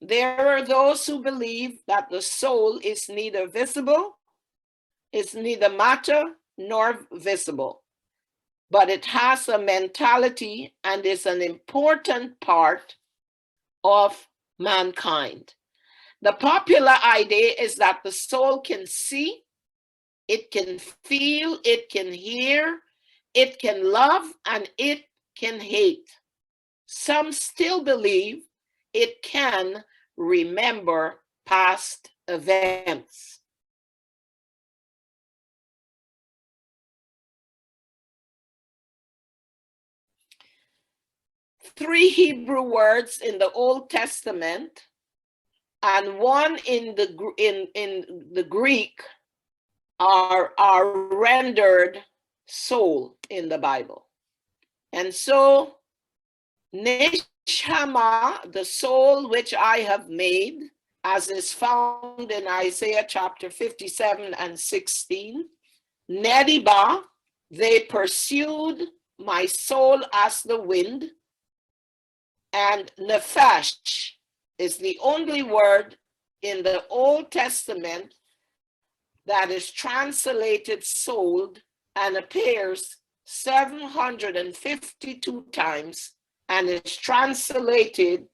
There are those who believe that the soul is neither visible, it's neither matter nor visible, but it has a mentality and is an important part of mankind. The popular idea is that the soul can see, it can feel, it can hear, it can love, and it can hate. Some still believe it can remember past events. Three Hebrew words in the Old Testament and one in the Greek are rendered soul in the Bible. And so Neshama, the soul which I have made, as is found in Isaiah chapter 57 and 16. Nediba, they pursued my soul as the wind. And nefesh is the only word in the Old Testament that is translated soul and appears 752 times and is translated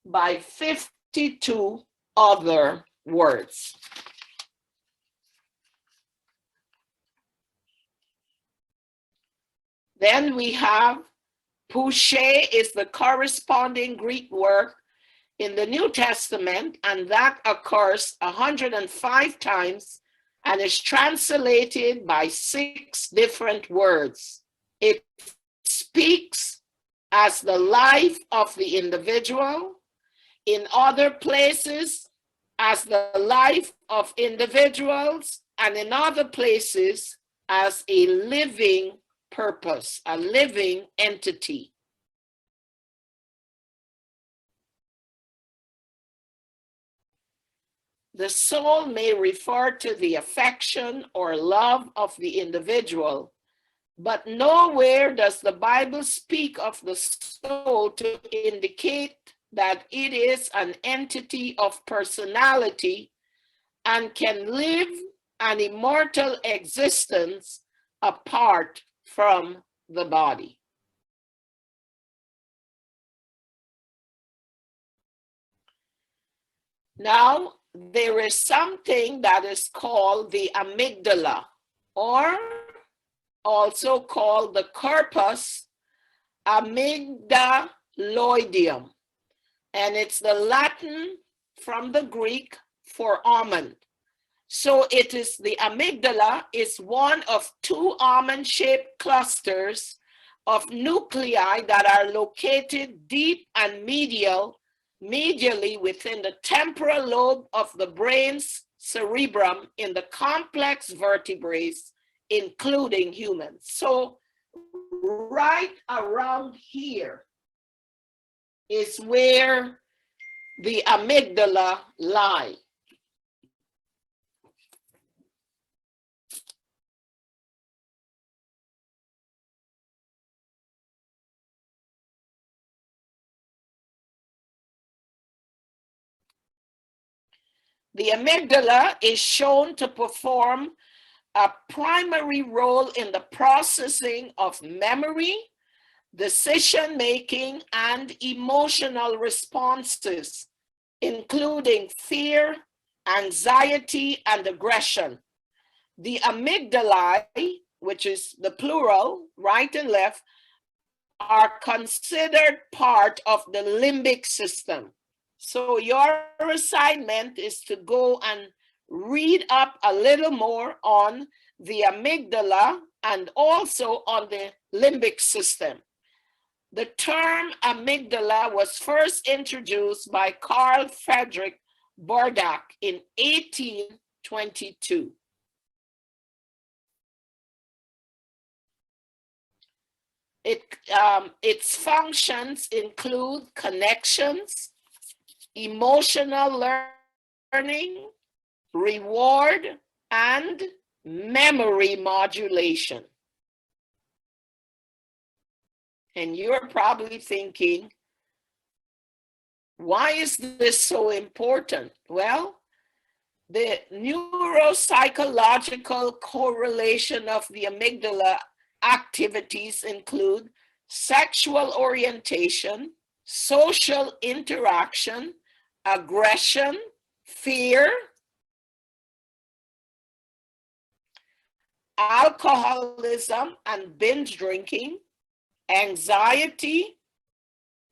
by 52 other words. Then we have Pushe is the corresponding Greek word in the New Testament, and that occurs 105 times and is translated by 6 different words. It speaks as the life of the individual, in other places as the life of individuals, and in other places as a living purpose, a living entity. The soul may refer to the affection or love of the individual, but nowhere does the Bible speak of the soul to indicate that it is an entity of personality and can live an immortal existence apart from the body. Now, there is something that is called the amygdala, or also called the corpus amygdaloideum, and it's the Latin from the Greek for almond. So it is the amygdala is one of 2 almond-shaped clusters of nuclei that are located deep and medially within the temporal lobe of the brain's cerebrum in the complex vertebrates, including humans. So right around here is where the amygdala lie. The amygdala is shown to perform a primary role in the processing of memory, decision-making, and emotional responses, including fear, anxiety, and aggression. The amygdala, which is the plural, right and left, are considered part of the limbic system. So your assignment is to go and read up a little more on the amygdala and also on the limbic system. The term amygdala was first introduced by Carl Friedrich Burdach in 1822. Its functions include connections, emotional learning, reward, and memory modulation. And you're probably thinking, Why is this so important? Well, the neuropsychological correlation of the amygdala activities include sexual orientation, social interaction, aggression, fear, alcoholism and binge drinking, anxiety,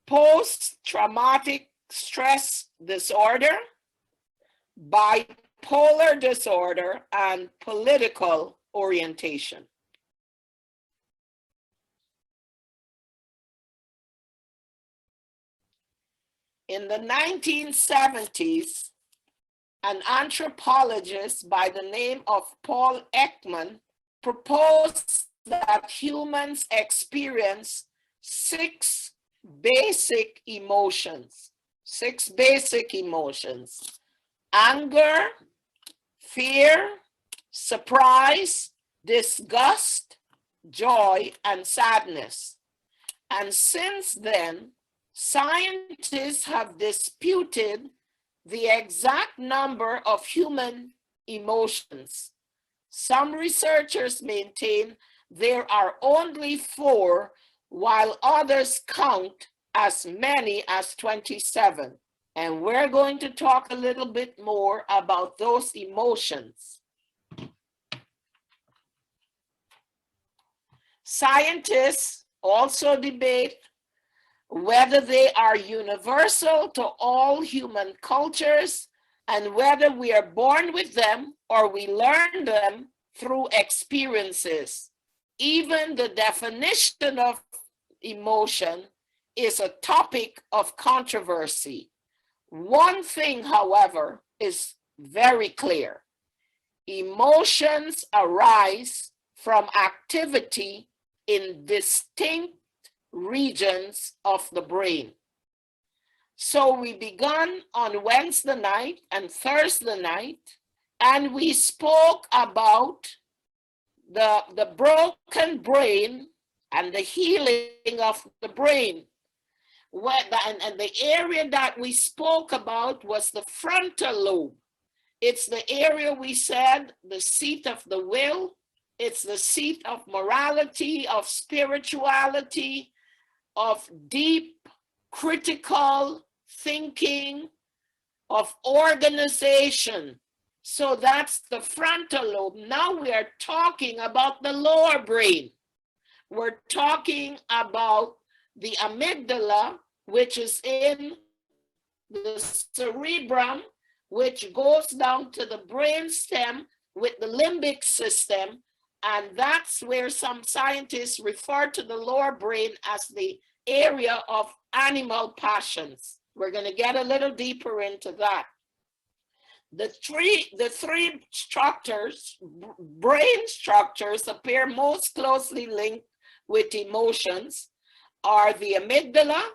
post-traumatic stress disorder, bipolar disorder, and political orientation. In the 1970s, an anthropologist by the name of Paul Ekman proposed that humans experience six basic emotions. Anger, fear, surprise, disgust, joy, and sadness. And since then, scientists have disputed the exact number of human emotions. Some researchers maintain there are only 4, while others count as many as 27. And we're going to talk a little bit more about those emotions. Scientists also debate whether they are universal to all human cultures and whether we are born with them or we learn them through experiences. Even the definition of emotion is a topic of controversy. One thing, however, is very clear. Emotions arise from activity in distinct regions of the brain. So we began on Wednesday night and Thursday night, and we spoke about the broken brain and the healing of the brain. And the area that we spoke about was the frontal lobe. It's the area we said, the seat of the will. It's the seat of morality, of spirituality, of deep critical thinking, of organization. So that's the frontal lobe. Now we are talking about the lower brain. We're talking about the amygdala, which is in the cerebrum, which goes down to the brain stem with the limbic system. And that's where some scientists refer to the lower brain as the area of animal passions. We're going to get a little deeper into that. The three structures, brain structures, appear most closely linked with emotions are the amygdala,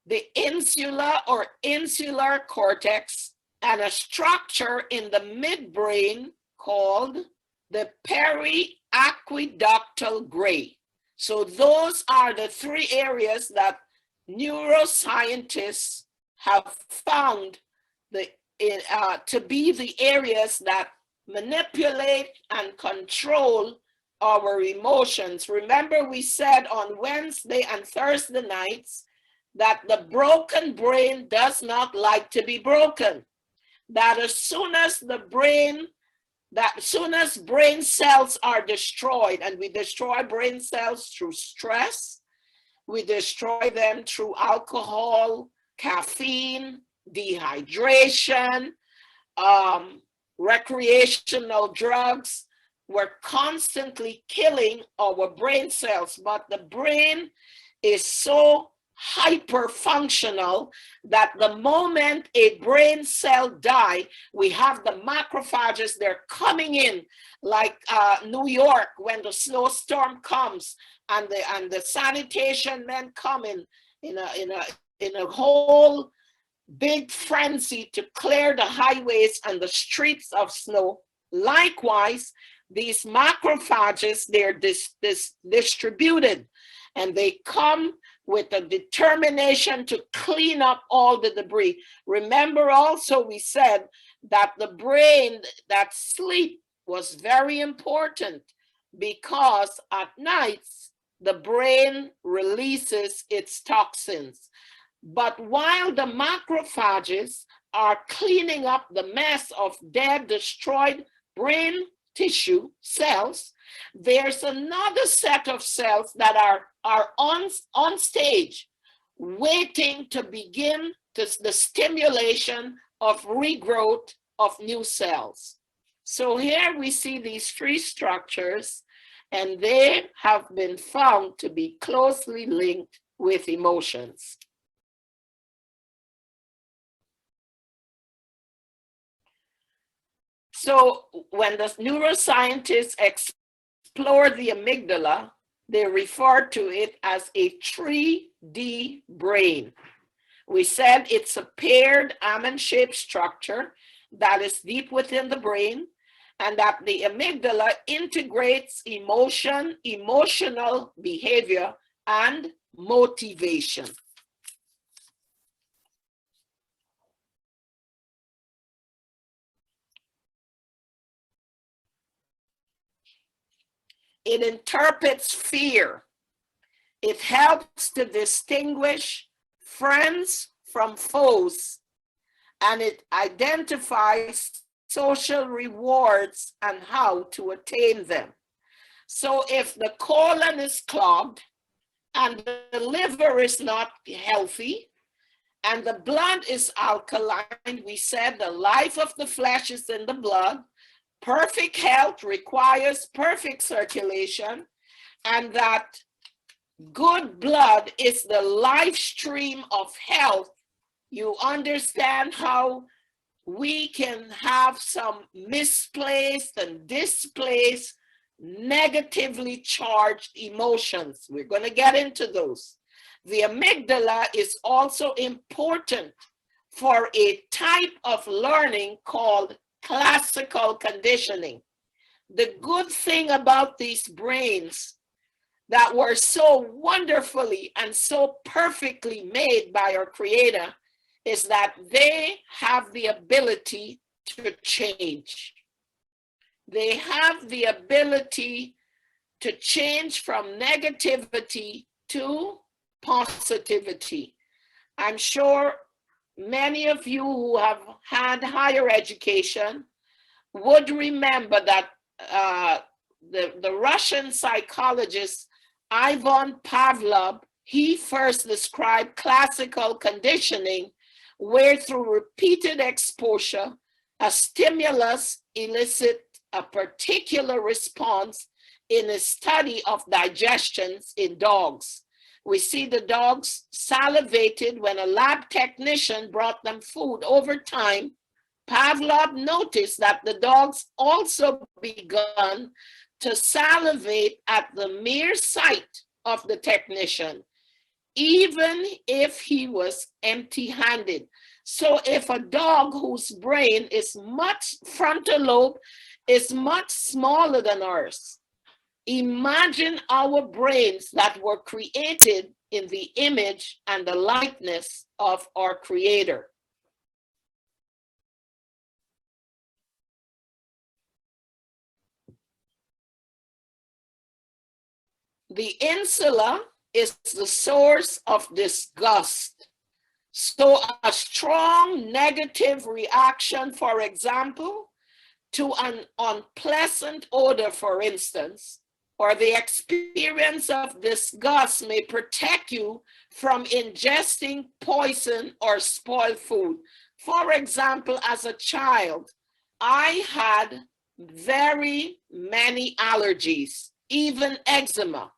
the insula or insular cortex, and a structure in the midbrain called the periaqueductal gray. So those are the 3 areas that neuroscientists have found to be the areas that manipulate and control our emotions. Remember, we said on Wednesday and Thursday nights that the broken brain does not like to be broken. That as soon as brain cells are destroyed, and we destroy brain cells through stress, we destroy them through alcohol, caffeine, dehydration, recreational drugs. We're constantly killing our brain cells, but the brain is so hyper-functional that the moment a brain cell dies, we have the macrophages, they're coming in like New York when the snowstorm comes, and the sanitation men come in a whole big frenzy to clear the highways and the streets of snow. Likewise, These macrophages, they're distributed, and they come with a determination to clean up all the debris. Remember also we said that the brain, that sleep was very important, because at nights the brain releases its toxins. But while the macrophages are cleaning up the mess of dead, destroyed brain tissue cells, there's another set of cells that are on stage, waiting to begin the stimulation of regrowth of new cells. So here we see these three structures, and they have been found to be closely linked with emotions. So when the neuroscientists explore the amygdala, they refer to it as a 3D brain. We said it's a paired almond-shaped structure that is deep within the brain, and that the amygdala integrates emotion, emotional behavior, and motivation. It interprets fear. It helps to distinguish friends from foes, and it identifies social rewards and how to attain them. So if the colon is clogged and the liver is not healthy and the blood is alkaline, we said the life of the flesh is in the blood. Perfect health requires perfect circulation, and that good blood is the life stream of health. You understand how we can have some misplaced and displaced, negatively charged emotions. We're going to get into those. The amygdala is also important for a type of learning called classical conditioning. The good thing about these brains that were so wonderfully and so perfectly made by our Creator is that they have the ability to change. They have the ability to change from negativity to positivity. I'm sure many of you who have had higher education would remember that the Russian psychologist Ivan Pavlov, he first described classical conditioning, where through repeated exposure, a stimulus elicits a particular response in a study of digestions in dogs. We see the dogs salivated when a lab technician brought them food. Over time, Pavlov noticed that the dogs also begun to salivate at the mere sight of the technician, even if he was empty-handed. So if a dog whose brain is frontal lobe is much smaller than ours, imagine our brains that were created in the image and the likeness of our Creator. The insula is the source of disgust. So a strong negative reaction, for example, to an unpleasant odor, for instance, or the experience of disgust may protect you from ingesting poison or spoiled food. For example, as a child, I had very many allergies, even eczema.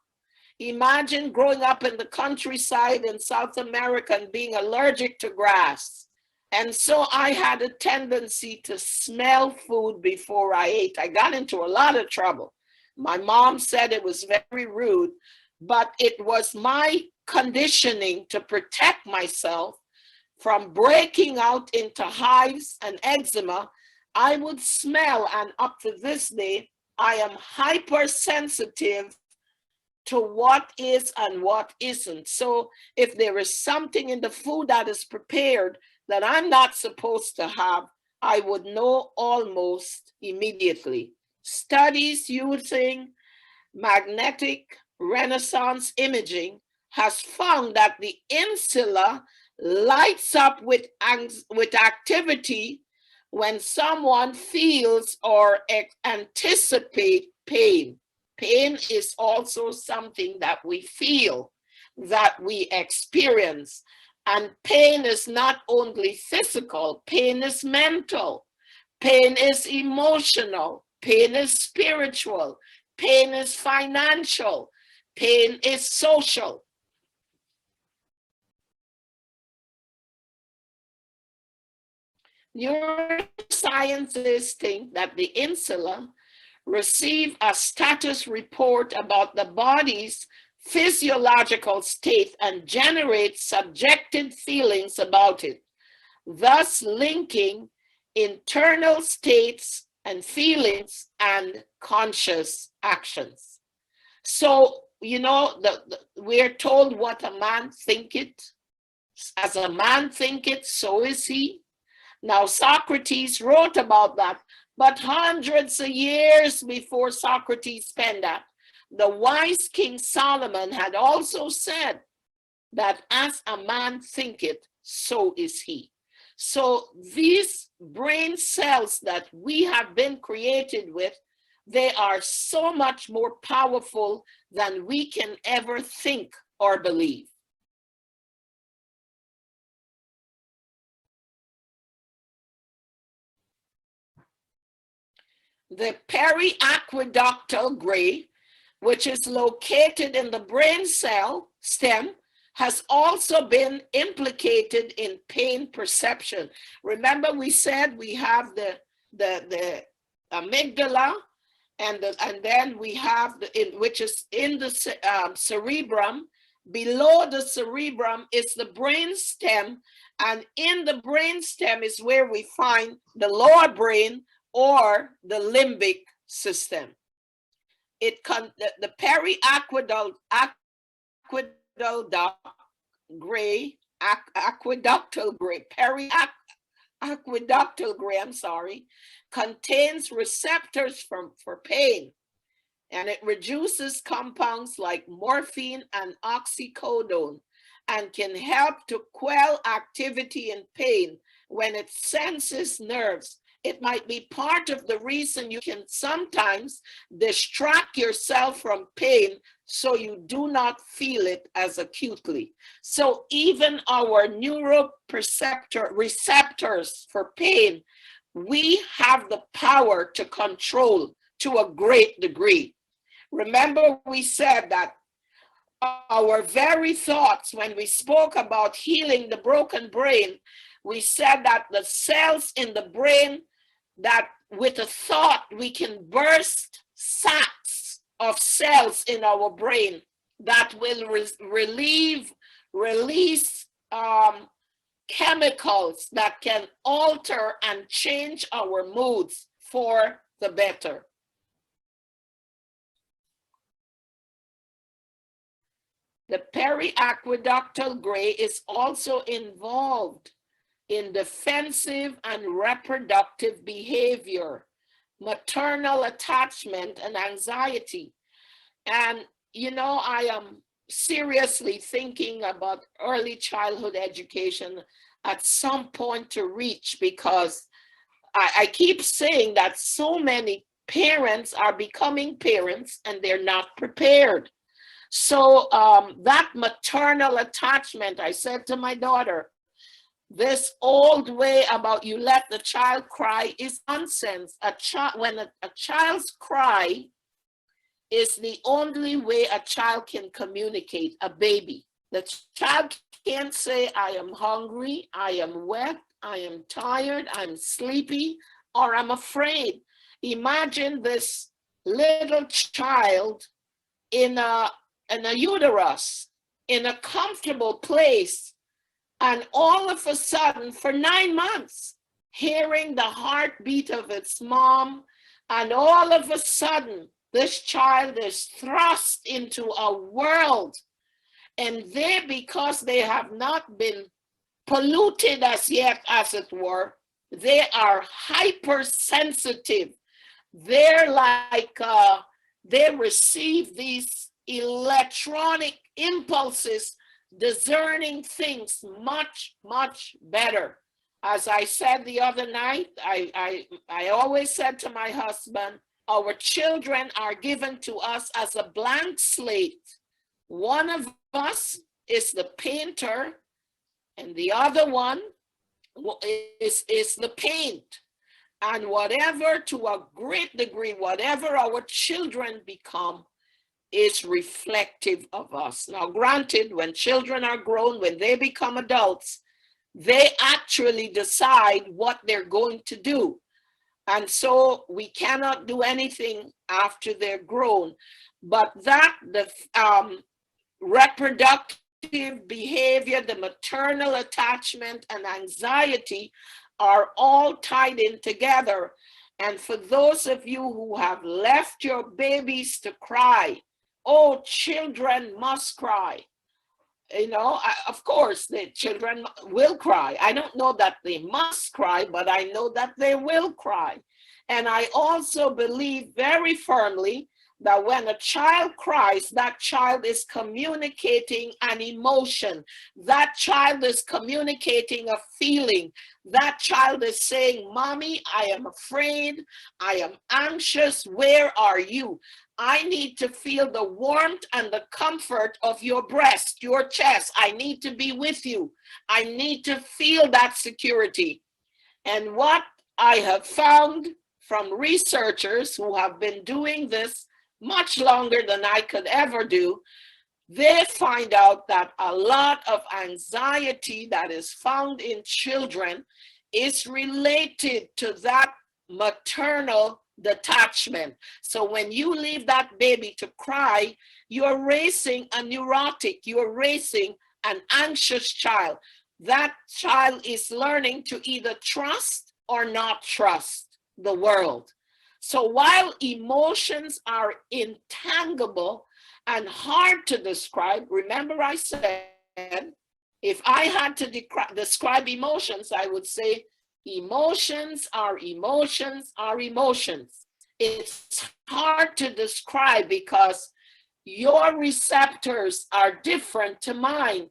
Imagine growing up in the countryside in South America and being allergic to grass. And so I had a tendency to smell food before I ate. I got into a lot of trouble. My mom said it was very rude, but it was my conditioning to protect myself from breaking out into hives and eczema. I would smell, and up to this day, I am hypersensitive to what is and what isn't. So if there is something in the food that is prepared that I'm not supposed to have, I would know almost immediately. Studies using magnetic resonance imaging has found that the insula lights up with activity when someone feels or anticipates pain. Pain is also something that we feel, that we experience. And pain is not only physical, pain is mental, pain is emotional, pain is spiritual, pain is financial, pain is social. Neuroscientists think that the insula receive a status report about the body's physiological state and generate subjective feelings about it, thus linking internal states and feelings and conscious actions. So, you know, we're told what a man thinketh. As a man thinketh, so is he. Now, Socrates wrote about that, but hundreds of years before Socrates penned that, the wise King Solomon had also said that as a man thinketh, so is he. So these brain cells that we have been created with, they are so much more powerful than we can ever think or believe. The periaqueductal gray, which is located in the brain cell stem, has also been implicated in pain perception. Remember, we said we have the amygdala, and then we have which is in the cerebrum. Below the cerebrum is the brain stem, and in the brain stem is where we find the lower brain or the limbic system. The periaqueductal gray, aqueductal gray, periaqueductal gray, I'm sorry, contains receptors for pain, and it reduces compounds like morphine and oxycodone and can help to quell activity and pain when it senses nerves. It might be part of the reason you can sometimes distract yourself from pain so you do not feel it as acutely. So even our receptors for pain, we have the power to control to a great degree. Remember, we said that our very thoughts, when we spoke about healing the broken brain, we said that the cells in the brain, that with a thought we can burst sacks of cells in our brain that will release chemicals that can alter and change our moods for the better. The periaqueductal gray is also involved in defensive and reproductive behavior, maternal attachment, and anxiety. And, you know, I am seriously thinking about early childhood education at some point to reach, because I keep saying that so many parents are becoming parents and they're not prepared. So that maternal attachment, I said to my daughter, this old way about you let the child cry is nonsense. When a child's cry is the only way a child can communicate, a baby. The child can't say, I am hungry, I am wet, I am tired, I'm sleepy, or I'm afraid. Imagine this little child in a uterus, in a comfortable place, and all of a sudden, for 9 months, hearing the heartbeat of its mom And all of a sudden, this child is thrust into a world, and they, because they have not been polluted as yet, as it were, they are hypersensitive. They're like, they receive these electronic impulses, discerning things much, much better. As I said the other night, I always said to my husband, our children are given to us as a blank slate. One of us is the painter, and the other one is the paint. And whatever, to a great degree, whatever our children become is reflective of us. Now, granted, when children are grown, when they become adults, they actually decide what they're going to do. And so we cannot do anything after they're grown. But that, the reproductive behavior, the maternal attachment, and anxiety are all tied in together. And for those of you who have left your babies to cry, oh, children must cry. You know, of course, the children will cry. I don't know that they must cry, but I know that they will cry. And I also believe very firmly that when a child cries, that child is communicating an emotion. That child is communicating a feeling. That child is saying, Mommy, I am afraid. I am anxious. Where are you? I need to feel the warmth and the comfort of your breast, your chest. I need to be with you. I need to feel that security. And what I have found from researchers who have been doing this much longer than I could ever do, they find out that a lot of anxiety that is found in children is related to that maternal detachment. So when you leave that baby to cry, you're raising a neurotic, you're raising an anxious child. That child is learning to either trust or not trust the world. So while emotions are intangible and hard to describe, remember I said, if I had to describe emotions, I would say emotions are emotions are emotions. It's hard to describe because your receptors are different to mine.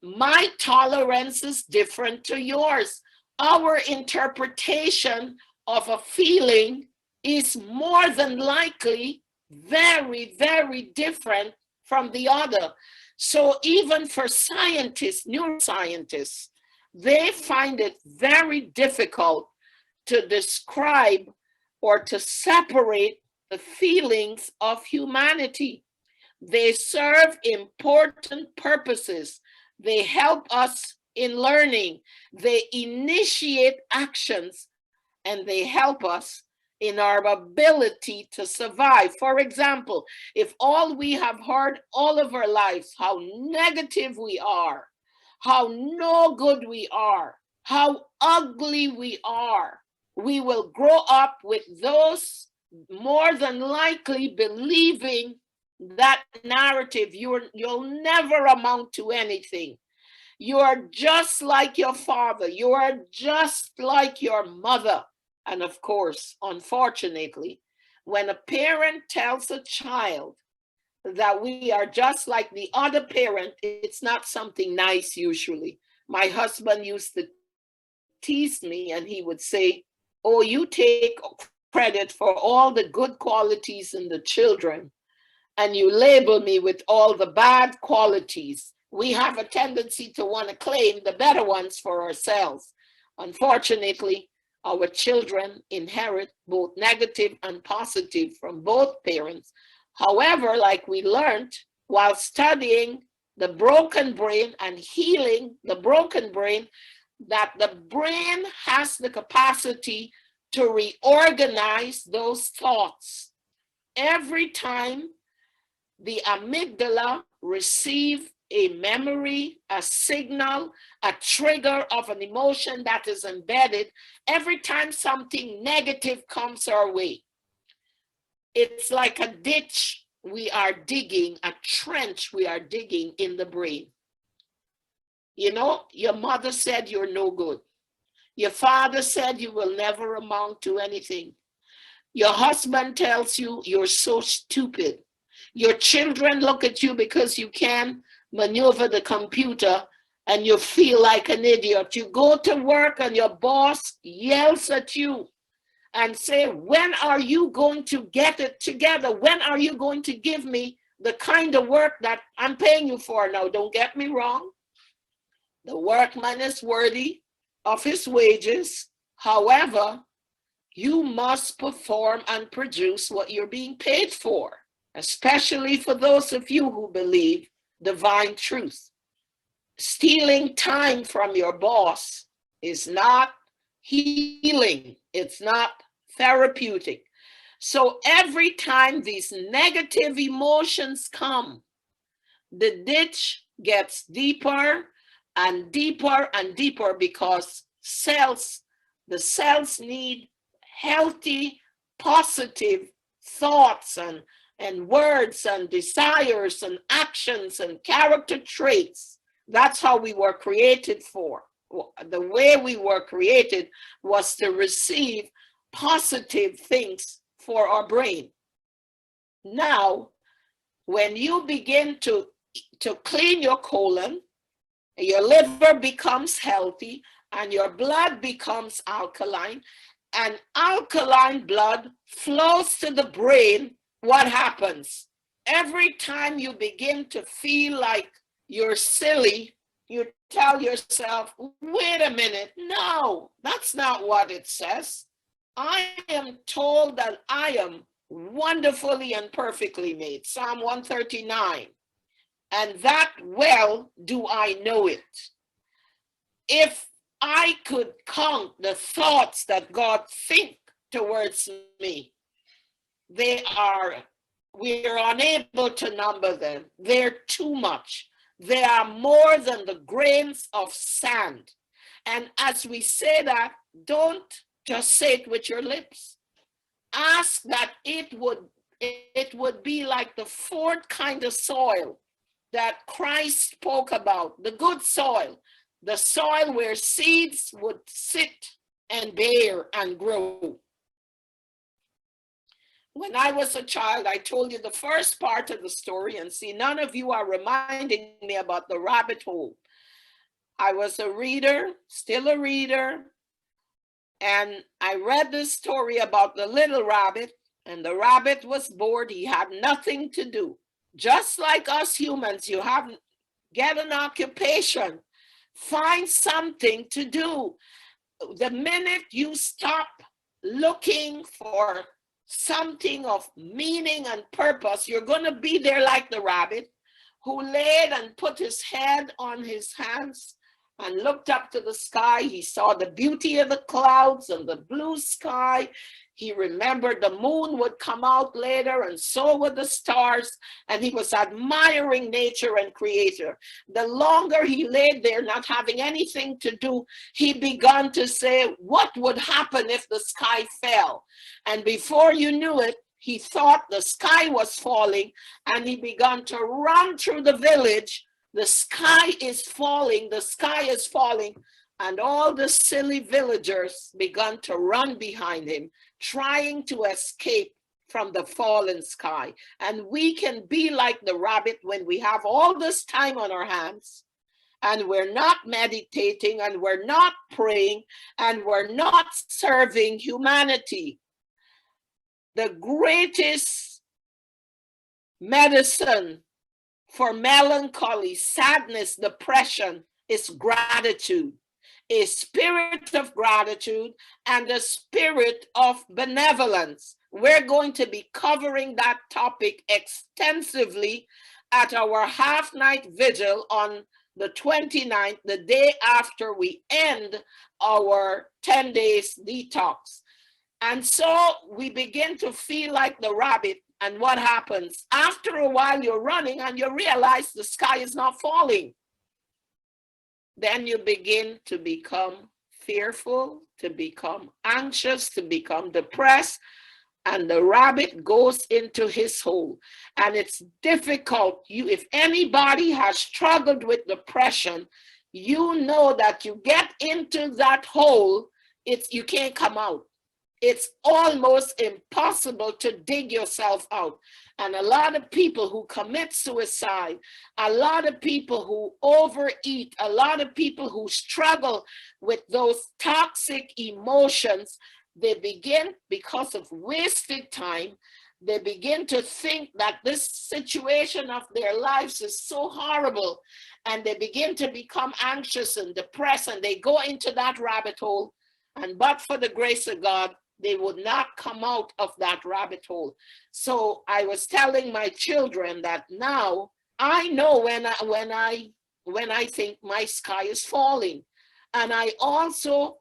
My tolerance is different to yours. Our interpretation of a feeling is more than likely very, very different from the other. So even for scientists, neuroscientists, they find it very difficult to describe or to separate the feelings of humanity. They serve important purposes. They help us in learning. They initiate actions, and they help us in our ability to survive. For example, if all we have heard all of our lives, how negative we are, how no good we are, how ugly we are, we will grow up with those more than likely believing that narrative. You'll never amount to anything. You are just like your father. You are just like your mother. And of course, unfortunately, when a parent tells a child that we are just like the other parent, it's not something nice usually. My husband used to tease me and he would say, oh, you take credit for all the good qualities in the children and you label me with all the bad qualities. We have a tendency to want to claim the better ones for ourselves. Unfortunately, our children inherit both negative and positive from both parents. However, like we learned while studying the broken brain and healing the broken brain, that the brain has the capacity to reorganize those thoughts. Every time the amygdala receives a memory, a signal, a trigger of an emotion that is embedded, every time something negative comes our way, It's like a ditch we are digging, a trench we are digging in the brain. You know, your mother said you're no good. Your father said you will never amount to anything. Your husband tells you you're so stupid. Your children look at you because you can maneuver the computer and you feel like an idiot. You go to work and your boss yells at you and say, when are you going to get it together? When are you going to give me the kind of work that I'm paying you for? Now, don't get me wrong. The workman is worthy of his wages. However, you must perform and produce what you're being paid for, especially for those of you who believe divine truth. Stealing time from your boss is not healing. It's not therapeutic. So every time these negative emotions come, the ditch gets deeper and deeper and deeper because the cells need healthy, positive thoughts and words and desires and actions and character traits. That's how we were created for. The way we were created was to receive positive things for our brain. Now, when you begin to clean your colon, your liver becomes healthy and your blood becomes alkaline, and alkaline blood flows to the brain, what happens? Every time you begin to feel like you're silly, you tell yourself, wait a minute, no, that's not what it says. I am told that I am wonderfully and perfectly made, Psalm 139. And that well do I know it. If I could count the thoughts that God thinks towards me, we are unable to number them. They're too much. They are more than the grains of sand. And as we say that, don't just say it with your lips. Ask that it would be like the fourth kind of soil that Christ spoke about, the good soil, the soil where seeds would sit and bear and grow. When I was a child, I told you the first part of the story, and see, none of you are reminding me about the rabbit hole. I was a reader, still a reader, and I read this story about the little rabbit, and the rabbit was bored. He had nothing to do. Just like us humans, you get an occupation, find something to do. The minute you stop looking for something of meaning and purpose, you're going to be there like the rabbit who laid and put his head on his hands and looked up to the sky. He saw the beauty of the clouds and the blue sky. He remembered the moon would come out later, and so would the stars, and he was admiring nature and creator. The longer he laid there not having anything to do, he began to say, what would happen if the sky fell? And before you knew it, he thought the sky was falling, and he began to run through the village. The sky is falling, the sky is falling. And all the silly villagers began to run behind him, trying to escape from the fallen sky. And we can be like the rabbit when we have all this time on our hands and we're not meditating and we're not praying and we're not serving humanity. The greatest medicine for melancholy, sadness, depression is gratitude. A spirit of gratitude and a spirit of benevolence. We're going to be covering that topic extensively at our half-night vigil on the 29th, the day after we end our 10 days detox. And so we begin to feel like the rabbit. And what happens? After a while, you're running and you realize the sky is not falling. Then you begin to become fearful, to become anxious, to become depressed. and the rabbit goes into his hole. And it's difficult. If anybody has struggled with depression, you know that you get into that hole, you can't come out. It's almost impossible to dig yourself out. And a lot of people who commit suicide, a lot of people who overeat, a lot of people who struggle with those toxic emotions, they begin, because of wasted time, they begin to think that this situation of their lives is so horrible, and they begin to become anxious and depressed, and they go into that rabbit hole. And but for the grace of God, they would not come out of that rabbit hole. So I was telling my children that now I know when I think my sky is falling. And I also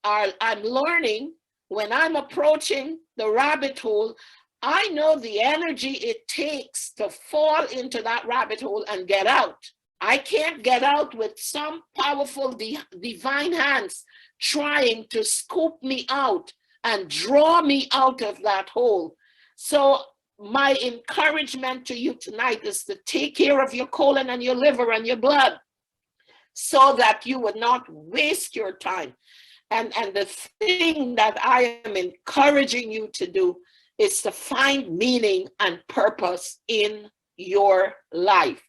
I'm learning when I'm approaching the rabbit hole, I know the energy it takes to fall into that rabbit hole and get out. I can't get out with some powerful divine hands trying to scoop me out and draw me out of that hole. So my encouragement to you tonight is to take care of your colon and your liver and your blood so that you would not waste your time. And the thing that I am encouraging you to do is to find meaning and purpose in your life.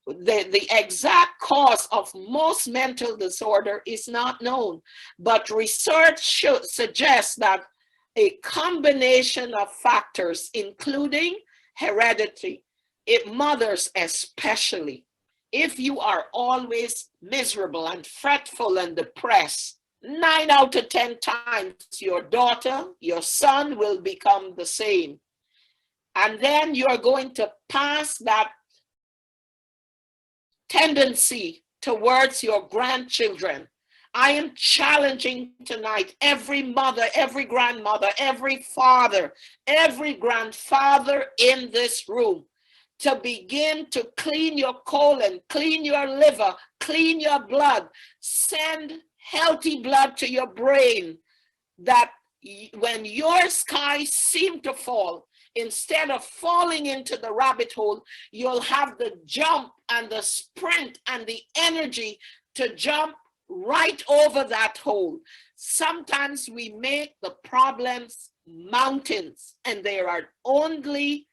The exact cause of most mental disorder is not known, but research suggests that a combination of factors, including heredity, mothers especially, if you are always miserable and fretful and depressed, 9 out of 10 times your daughter, your son will become the same. And then you're going to pass that tendency towards your grandchildren. I am challenging tonight every mother, every grandmother, every father, every grandfather in this room to begin to clean your colon, clean your liver, clean your blood, send healthy blood to your brain, that when your skies seem to fall, instead of falling into the rabbit hole, you'll have the jump and the sprint and the energy to jump right over that hole. Sometimes we make the problems mountains and there are only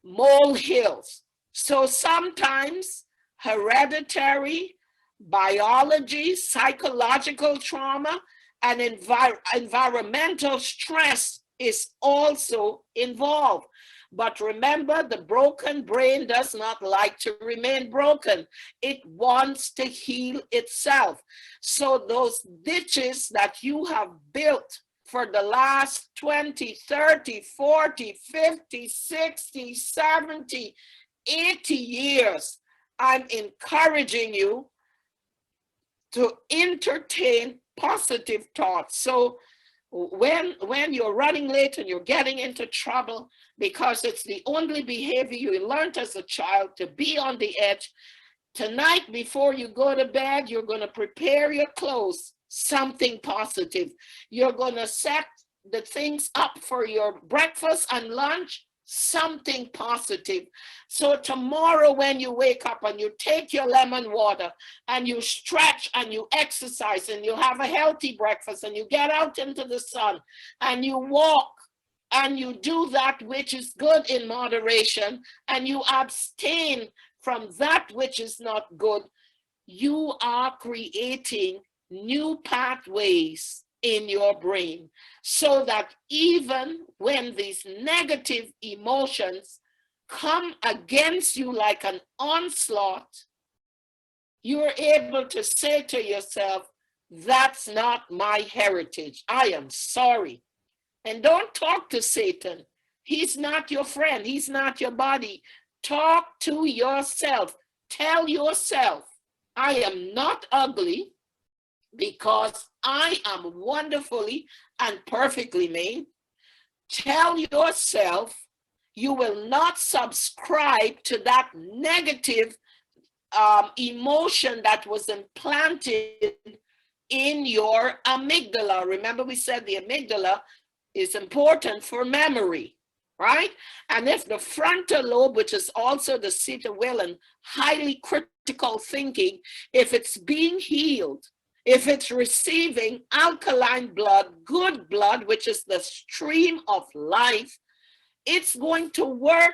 molehills. So sometimes hereditary, biology, psychological trauma, and environmental stress is also involved. But remember, the broken brain does not like to remain broken. It wants to heal itself. So those ditches that you have built for the last 20, 30, 40, 50, 60, 70, 80 years, I'm encouraging you to entertain positive thoughts. So when you're running late and you're getting into trouble because it's the only behavior you learned as a child to be on the edge, tonight before you go to bed, you're going to prepare your clothes, something positive. You're going to set the things up for your breakfast and lunch, something positive. So tomorrow when you wake up and you take your lemon water and you stretch and you exercise and you have a healthy breakfast and you get out into the sun and you walk and you do that which is good in moderation and you abstain from that which is not good, you are creating new pathways in your brain, so that even when these negative emotions come against you like an onslaught, you're able to say to yourself, that's not my heritage. I am sorry. And don't talk to Satan. He's not your friend. He's not your buddy. Talk to yourself. Tell yourself, I am not ugly, because I am wonderfully and perfectly made. Tell yourself you will not subscribe to that negative emotion that was implanted in your amygdala. Remember, we said the amygdala is important for memory, right? And if the frontal lobe, which is also the seat of will and highly critical thinking, if it's being healed, if it's receiving alkaline blood, good blood, which is the stream of life, it's going to work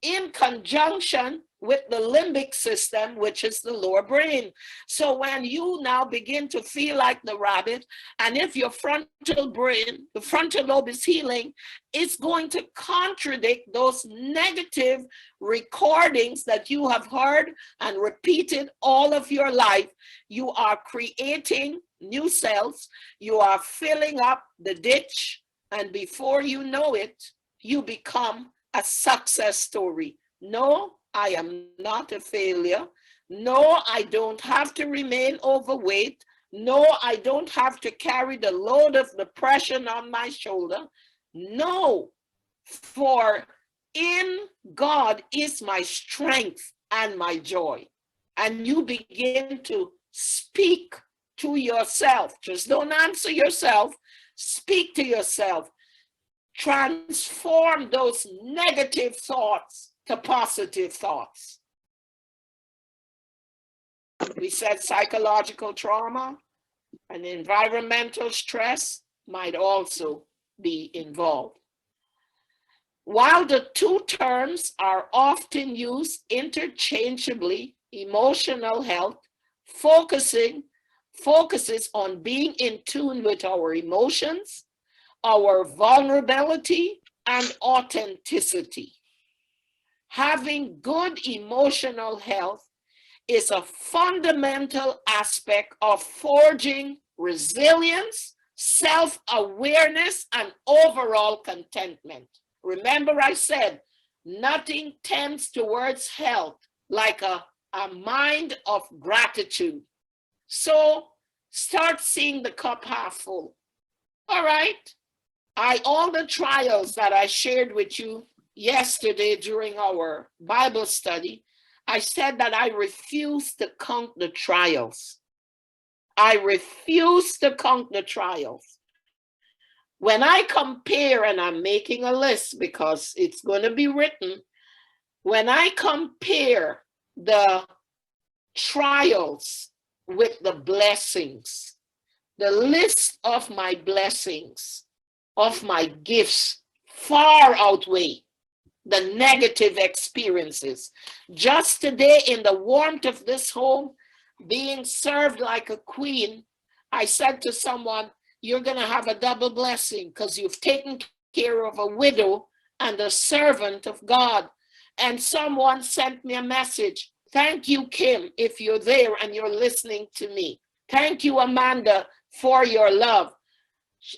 in conjunction with the limbic system, which is the lower brain. So when you now begin to feel like the rabbit, and if your frontal brain, the frontal lobe is healing, it's going to contradict those negative recordings that you have heard and repeated all of your life. You are creating new cells, you are filling up the ditch, and before you know it, you become a success story. No, I am not a failure. No, I don't have to remain overweight. No, I don't have to carry the load of depression on my shoulder. No, for in God is my strength and my joy. And you begin to speak to yourself. Just don't answer yourself. Speak to yourself. Transform those negative thoughts to positive thoughts. We said psychological trauma and environmental stress might also be involved. While the two terms are often used interchangeably, emotional health focuses on being in tune with our emotions, our vulnerability, and authenticity. Having good emotional health is a fundamental aspect of forging resilience, self-awareness, and overall contentment. Remember I said, nothing tends towards health like a mind of gratitude. So start seeing the cup half full. All right. All the trials that I shared with you yesterday during our Bible study, I said that I refuse to count the trials. I refuse to count the trials. When I compare, and I'm making a list because it's going to be written, when I compare the trials with the blessings, the list of my blessings, of my gifts far outweigh the negative experiences. Just today, in the warmth of this home, being served like a queen, I said to someone, you're going to have a double blessing because you've taken care of a widow and a servant of God. And someone sent me a message. Thank you, Kim, if you're there and you're listening to me. Thank you, Amanda, for your love.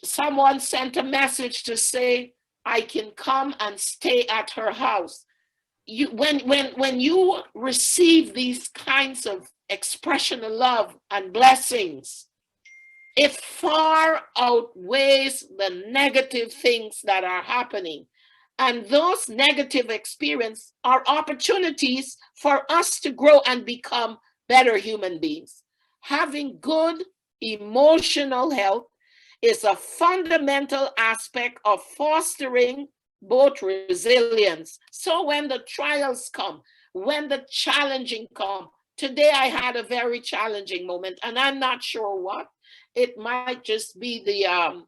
Someone sent a message to say, I can come and stay at her house. When you receive these kinds of expression of love and blessings, it far outweighs the negative things that are happening. And those negative experiences are opportunities for us to grow and become better human beings. Having good emotional health is a fundamental aspect of fostering both resilience. So when the trials come, when the challenging come, today I had a very challenging moment, and I'm not sure what. It might just be the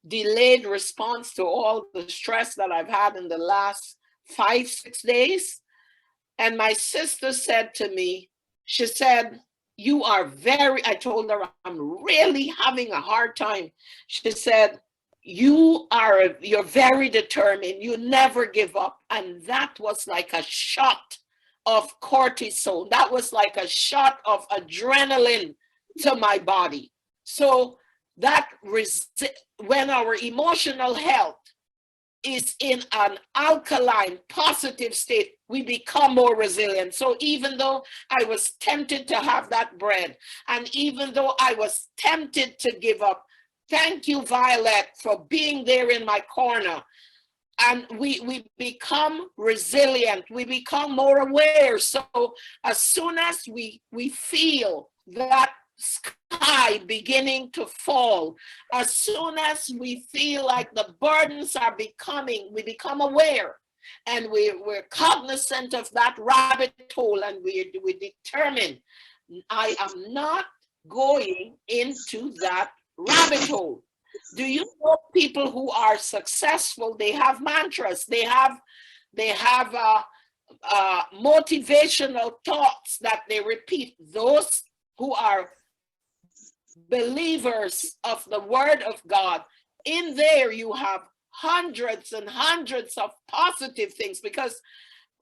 delayed response to all the stress that I've had in the last 5-6 days. And my sister said to me, she said, you are I told her, I'm really having a hard time. She said, you're very determined. You never give up. And that was like a shot of cortisol. That was like a shot of adrenaline to my body. So that when our emotional health is in an alkaline, positive state, we become more resilient. So even though I was tempted to have that bread, and even though I was tempted to give up, thank you, Violet, for being there in my corner. And we become resilient, we become more aware. So as soon as we feel that sky beginning to fall. As soon as we feel like the burdens are we become aware, and we're cognizant of that rabbit hole, and we determine, I am not going into that rabbit hole. Do you know people who are successful? They have mantras. They have motivational thoughts that they repeat. Those who are believers of the word of God, in there you have hundreds and hundreds of positive things, because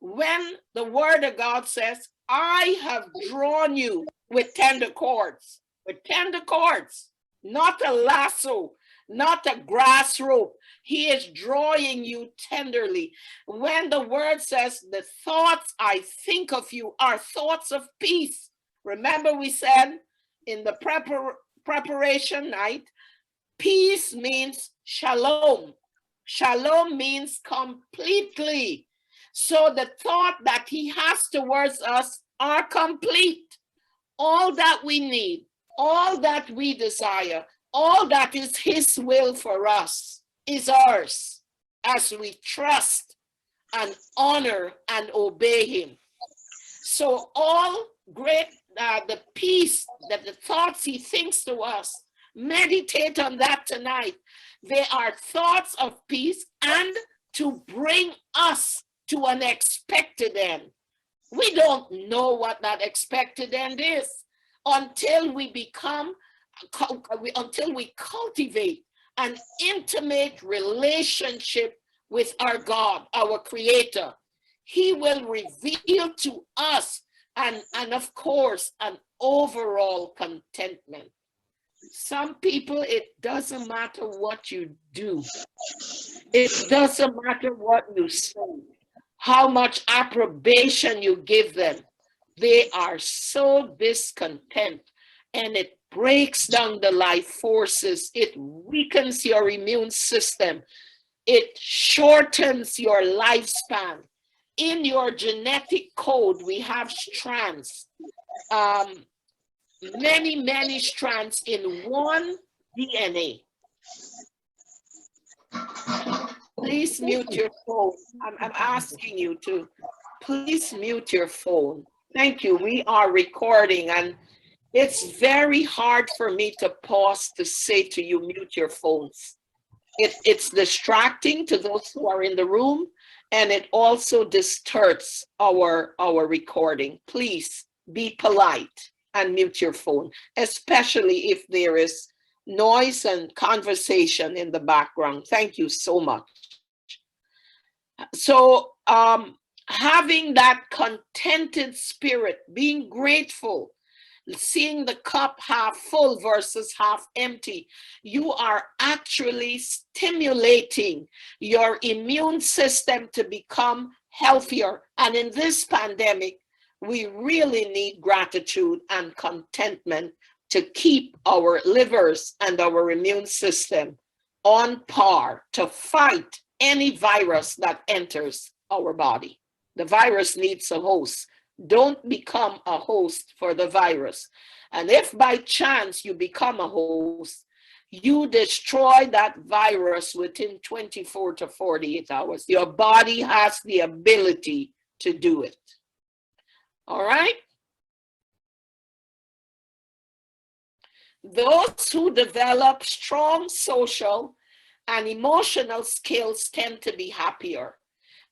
when the word of God says, I have drawn you with tender cords, not a lasso, not a grass rope. He is drawing you tenderly. When the word says, the thoughts I think of you are thoughts of peace. Remember we said in the preparation night, peace means shalom. Shalom means completely. So the thought that he has towards us are complete. All that we need, all that we desire, all that is his will for us is ours as we trust and honor and obey him. So all great, the peace, that the thoughts he thinks to us, meditate on that tonight. They are thoughts of peace and to bring us to an expected end. We don't know what that expected end is until we cultivate an intimate relationship with our God, our Creator. He will reveal to us and of course, an overall contentment. Some people, it doesn't matter what you do. It doesn't matter what you say, how much approbation you give them. They are so discontent, and it breaks down the life forces. It weakens your immune system. It shortens your lifespan. In your genetic code, we have strands, many strands in one DNA. Please mute your phone. I'm asking you to please mute your phone. Thank you. We are recording, and it's very hard for me to pause to say to you, mute your phones. It's distracting to those who are in the room, and it also distorts our recording. Please be polite and mute your phone, especially if there is noise and conversation in the background. Thank you so much. So having that contented spirit, being grateful, seeing the cup half full versus half empty, you are actually stimulating your immune system to become healthier. And in this pandemic, we really need gratitude and contentment to keep our livers and our immune system on par to fight any virus that enters our body. The virus needs a host. Don't become a host for the virus. And if by chance you become a host, you destroy that virus within 24 to 48 hours. Your body has the ability to do it. All right? Those who develop strong social and emotional skills tend to be happier.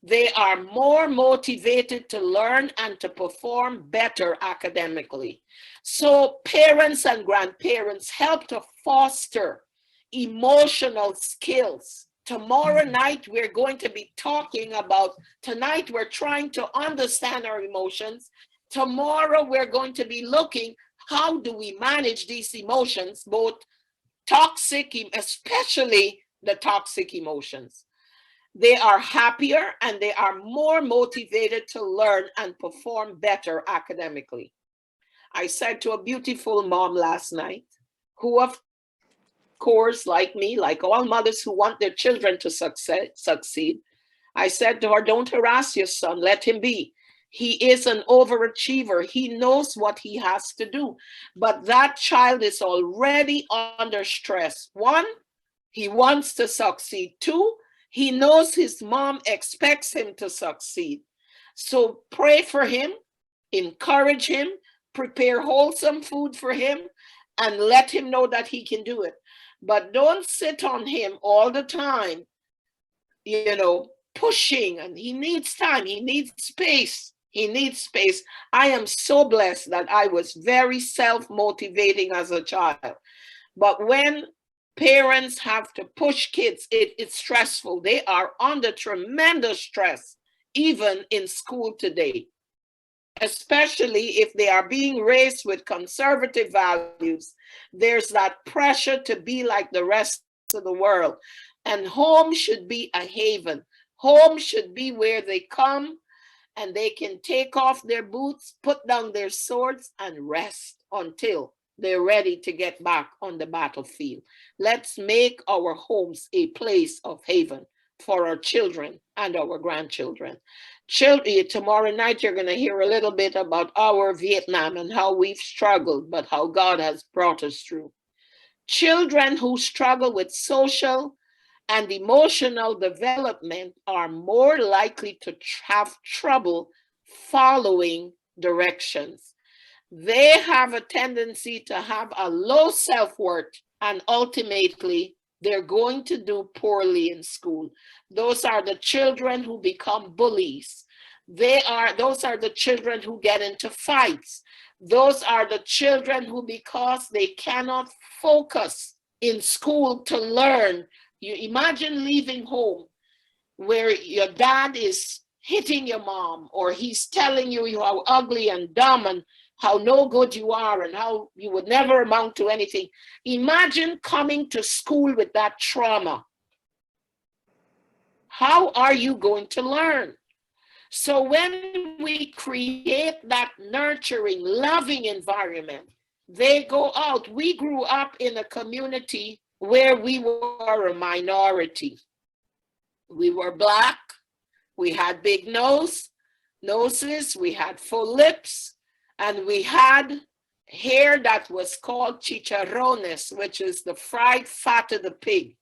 They are more motivated to learn and to perform better academically. So parents and grandparents help to foster emotional skills. Tomorrow night, we're going to be talking about, tonight we're trying to understand our emotions. Tomorrow, we're going to be looking, how do we manage these emotions, both toxic, especially the toxic emotions. They are happier and they are more motivated to learn and perform better academically. I said to a beautiful mom last night, who of course, like me, like all mothers who want their children to succeed, I said to her, don't harass your son, let him be. He is an overachiever. He knows what he has to do. But that child is already under stress. One, he wants to succeed. Two, he knows his mom expects him to succeed. So pray for him, encourage him, prepare wholesome food for him, and let him know that he can do it. But don't sit on him all the time, pushing. And he needs time, he needs space. He needs space. I am so blessed that I was very self-motivating as a child. But when parents have to push kids, it's stressful. They are under tremendous stress, even in school today, especially if they are being raised with conservative values. There's that pressure to be like the rest of the world. And home should be a haven. Home should be where they come and they can take off their boots, put down their swords, and rest until they're ready to get back on the battlefield. Let's make our homes a place of haven for our children and our grandchildren. Tomorrow night, you're going to hear a little bit about our Vietnam and how we've struggled, but how God has brought us through. Children who struggle with social and emotional development are more likely to have trouble following directions. They have a tendency to have a low self-worth, and ultimately they're going to do poorly in school. Those are the children who become bullies. Those are the children who get into fights. Those are the children who, because they cannot focus in school to learn. You imagine leaving home where your dad is hitting your mom, or he's telling you how ugly and dumb and how no good you are and how you would never amount to anything. Imagine coming to school with that trauma. How are you going to learn? So when we create that nurturing, loving environment, they go out. We grew up in a community where we were a minority. We were Black, we had big noses, we had full lips, and we had hair that was called chicharrones, which is the fried fat of the pig.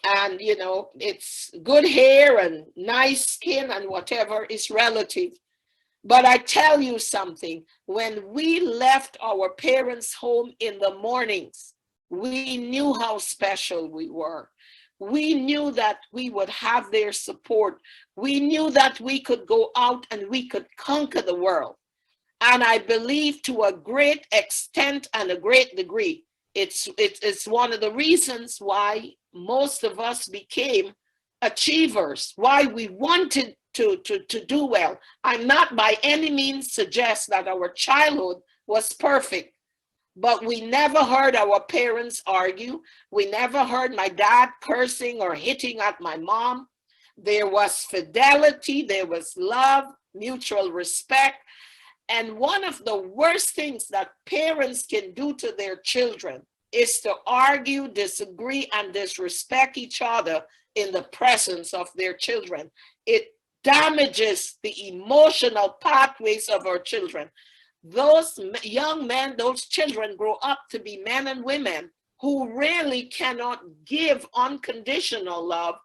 And, it's good hair and nice skin and whatever is relative. But I tell you something, when we left our parents' home in the mornings, we knew how special we were. We knew that we would have their support. We knew that we could go out and we could conquer the world. And I believe to a great extent and a great degree, it's one of the reasons why most of us became achievers, why we wanted to do well. I'm not by any means suggest that our childhood was perfect, but we never heard our parents argue. We never heard my dad cursing or hitting at my mom. There was fidelity, there was love, mutual respect. And one of the worst things that parents can do to their children is to argue, disagree, and disrespect each other in the presence of their children. It damages the emotional pathways of our children. Those young men, those children grow up to be men and women who really cannot give unconditional love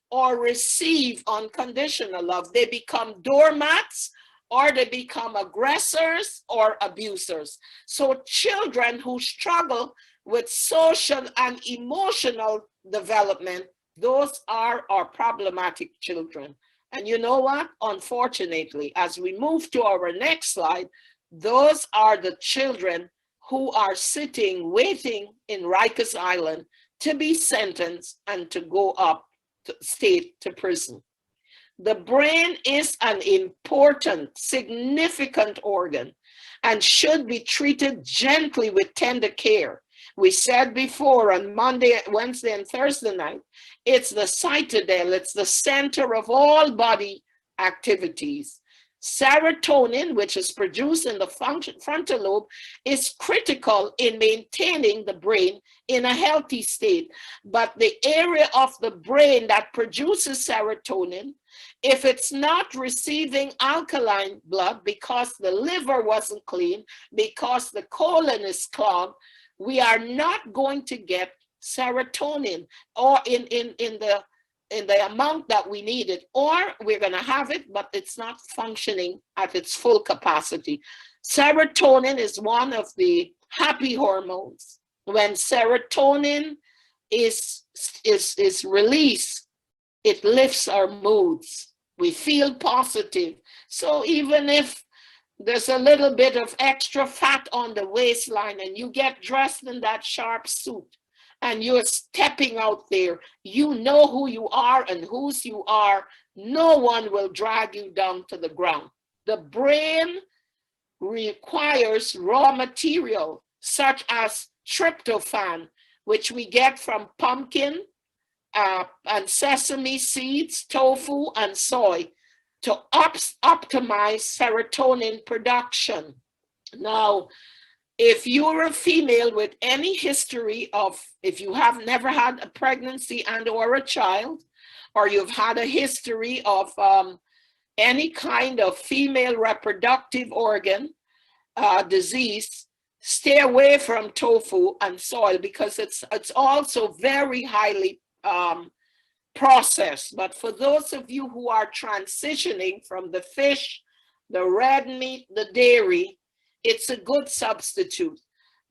or receive unconditional love. They become doormats, or they become aggressors or abusers. So children who struggle with social and emotional development, those are our problematic children. And you know what? Unfortunately, as we move to our next slide, those are the children who are sitting, waiting in Rikers Island to be sentenced and to go up state to prison. The brain is an important, significant organ and should be treated gently with tender care. We said before on Monday, Wednesday, and Thursday night, it's the citadel, it's the center of all body activities. Serotonin, which is produced in the frontal lobe, is critical in maintaining the brain in a healthy state. But the area of the brain that produces serotonin, if it's not receiving alkaline blood because the liver wasn't clean, because the colon is clogged, we are not going to get serotonin or in the amount that we need it, or we're going to have it, but it's not functioning at its full capacity. Serotonin is one of the happy hormones. When serotonin is released, it lifts our moods. We feel positive. So even if there's a little bit of extra fat on the waistline and you get dressed in that sharp suit, and you're stepping out there, you know who you are and whose you are. No one will drag you down to the ground. The brain requires raw material such as tryptophan, which we get from pumpkin and sesame seeds, tofu, and soy, to optimize serotonin production. Now, if you're a female with any history of, if you have never had a pregnancy and or a child, or you've had a history of any kind of female reproductive organ disease, stay away from tofu and soy because it's also very highly processed. But for those of you who are transitioning from the fish, the red meat, the dairy, it's a good substitute,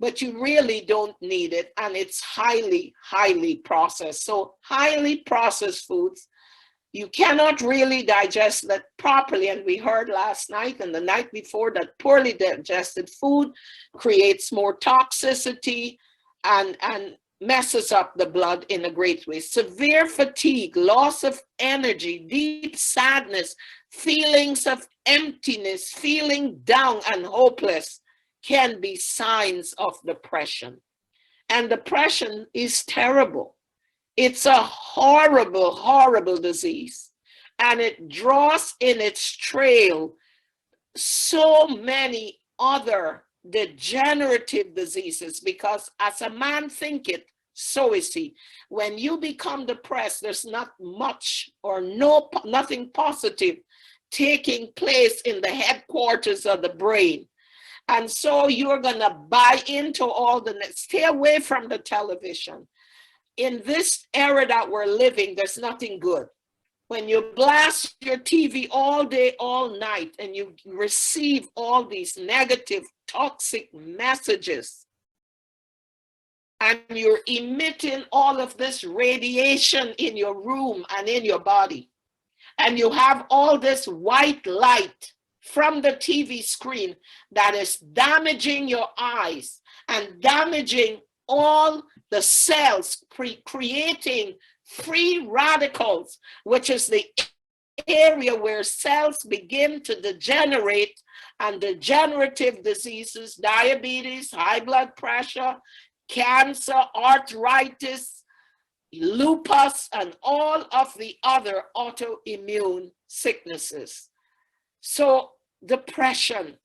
but you really don't need it, and it's highly, highly processed. So highly processed foods, you cannot really digest that properly. And we heard last night and the night before that poorly digested food creates more toxicity and messes up the blood in a great way. Severe fatigue, loss of energy, deep sadness, feelings of emptiness, feeling down and hopeless can be signs of depression. And depression is terrible. It's a horrible, horrible disease. And it draws in its trail so many other degenerative diseases, because as a man thinketh, so is he. When you become depressed, there's not much or nothing positive taking place in the headquarters of the brain. And so you're going to buy into all stay away from the television. In this era that we're living, there's nothing good. When you blast your TV all day, all night, and you receive all these negative, toxic messages, and you're emitting all of this radiation in your room and in your body, and you have all this white light from the TV screen that is damaging your eyes and damaging all the cells, creating free radicals, which is the area where cells begin to degenerate, and degenerative diseases, diabetes, high blood pressure, cancer, arthritis, lupus, and all of the other autoimmune sicknesses. So depression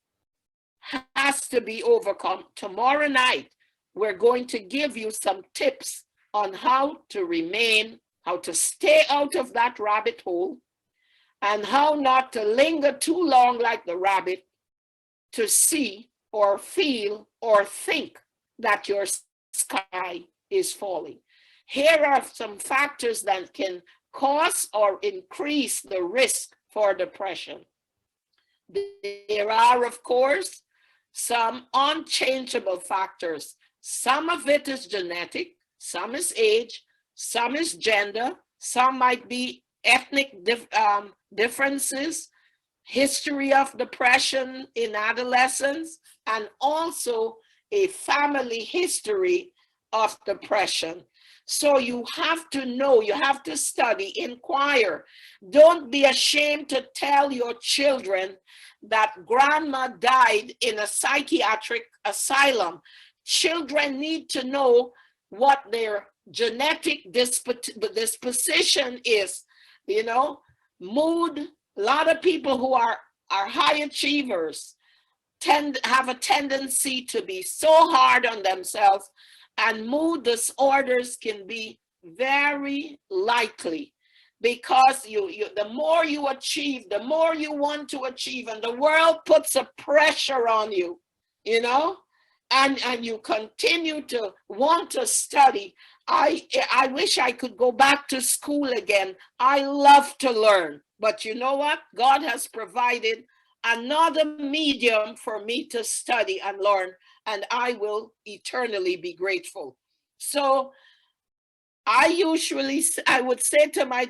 has to be overcome. Tomorrow night, we're going to give you some tips on how to stay out of that rabbit hole, and how not to linger too long like the rabbit to see or feel or think that your sky is falling. Here are some factors that can cause or increase the risk for depression. There are, of course, some unchangeable factors. Some of it is genetic, some is age, some is gender, some might be ethnic differences, history of depression in adolescence, and also a family history of depression. So you have to know, you have to study, inquire. Don't be ashamed to tell your children that grandma died in a psychiatric asylum. Children need to know what their genetic disposition is, mood. A lot of people who are our high achievers have a tendency to be so hard on themselves, and mood disorders can be very likely, because the more you achieve, the more you want to achieve, and the world puts a pressure on you, you know, and you continue to want to study. I wish I could go back to school again. I love to learn, but you know what? God has provided another medium for me to study and learn, and I will eternally be grateful. So I would say to my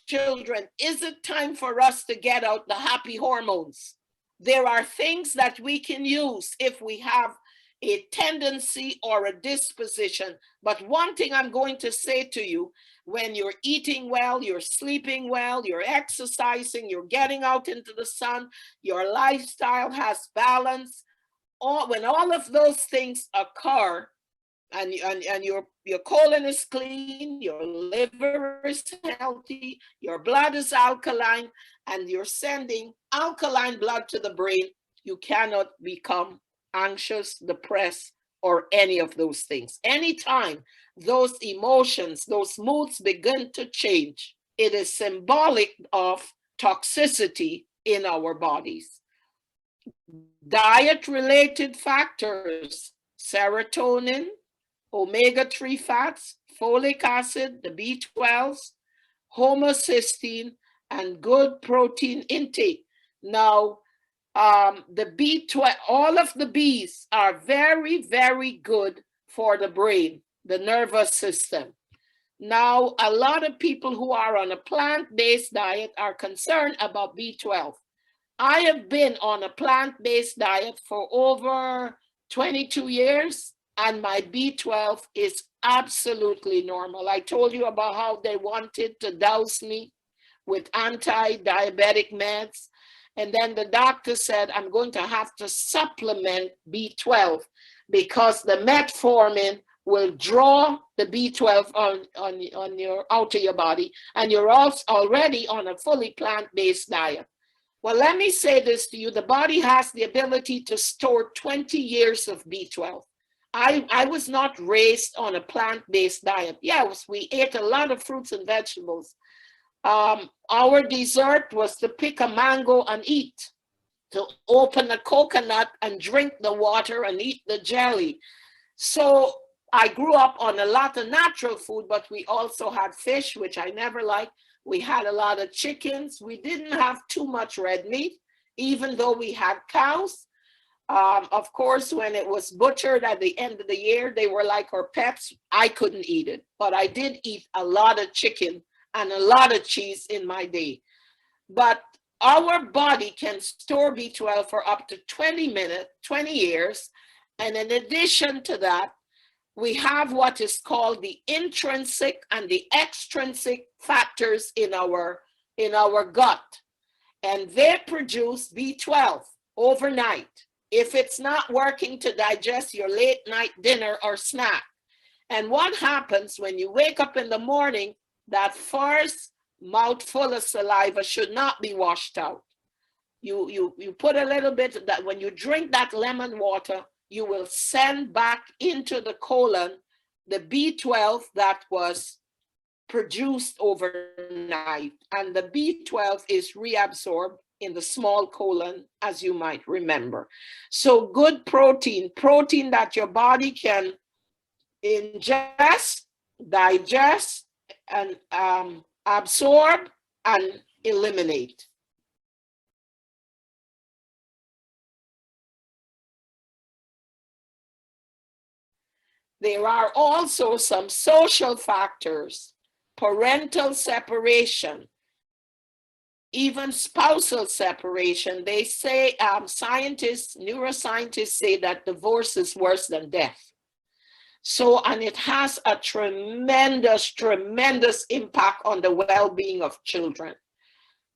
children, is it time for us to get out the happy hormones? There are things that we can use if we have a tendency or a disposition. But one thing I'm going to say to you, when you're eating well, you're sleeping well, you're exercising, you're getting out into the sun, your lifestyle has balance, when all of those things occur, and your colon is clean, your liver is healthy, your blood is alkaline, and you're sending alkaline blood to the brain, you cannot become anxious, depressed, or any of those things. Anytime those emotions, those moods begin to change, it is symbolic of toxicity in our bodies. Diet-related factors, serotonin, omega-3 fats, folic acid, the B12s, homocysteine, and good protein intake. Now, the B12, all of the Bs are very, very good for the brain, the nervous system. Now, a lot of people who are on a plant-based diet are concerned about B12. I have been on a plant-based diet for over 22 years, and my B12 is absolutely normal. I told you about how they wanted to douse me with anti-diabetic meds. And then the doctor said, I'm going to have to supplement B12 because the metformin will draw the B12 out of your body, and you're already on a fully plant-based diet. Well, let me say this to you. The body has the ability to store 20 years of B12. I was not raised on a plant-based diet. Yes, we ate a lot of fruits and vegetables. Our dessert was to pick a mango and eat, to open a coconut and drink the water and eat the jelly. So I grew up on a lot of natural food, but we also had fish, which I never liked. We had a lot of chickens. We didn't have too much red meat, even though we had cows. Of course, when it was butchered at the end of the year, they were like our pets. I couldn't eat it, but I did eat a lot of chicken and a lot of cheese in my day. But our body can store B12 for up to 20 years. And in addition to that, we have what is called the intrinsic and the extrinsic factors in our gut. And they produce B12 overnight if it's not working to digest your late night dinner or snack. And what happens when you wake up in the morning, that first mouthful of saliva should not be washed out. You put a little bit of that, when you drink that lemon water, you will send back into the colon the B12 that was produced overnight. And the B12 is reabsorbed in the small colon, as you might remember. So good protein that your body can ingest, digest, and absorb and eliminate. There are also some social factors, parental separation, even spousal separation. They say, neuroscientists say that divorce is worse than death. So, and it has a tremendous, tremendous impact on the well-being of children.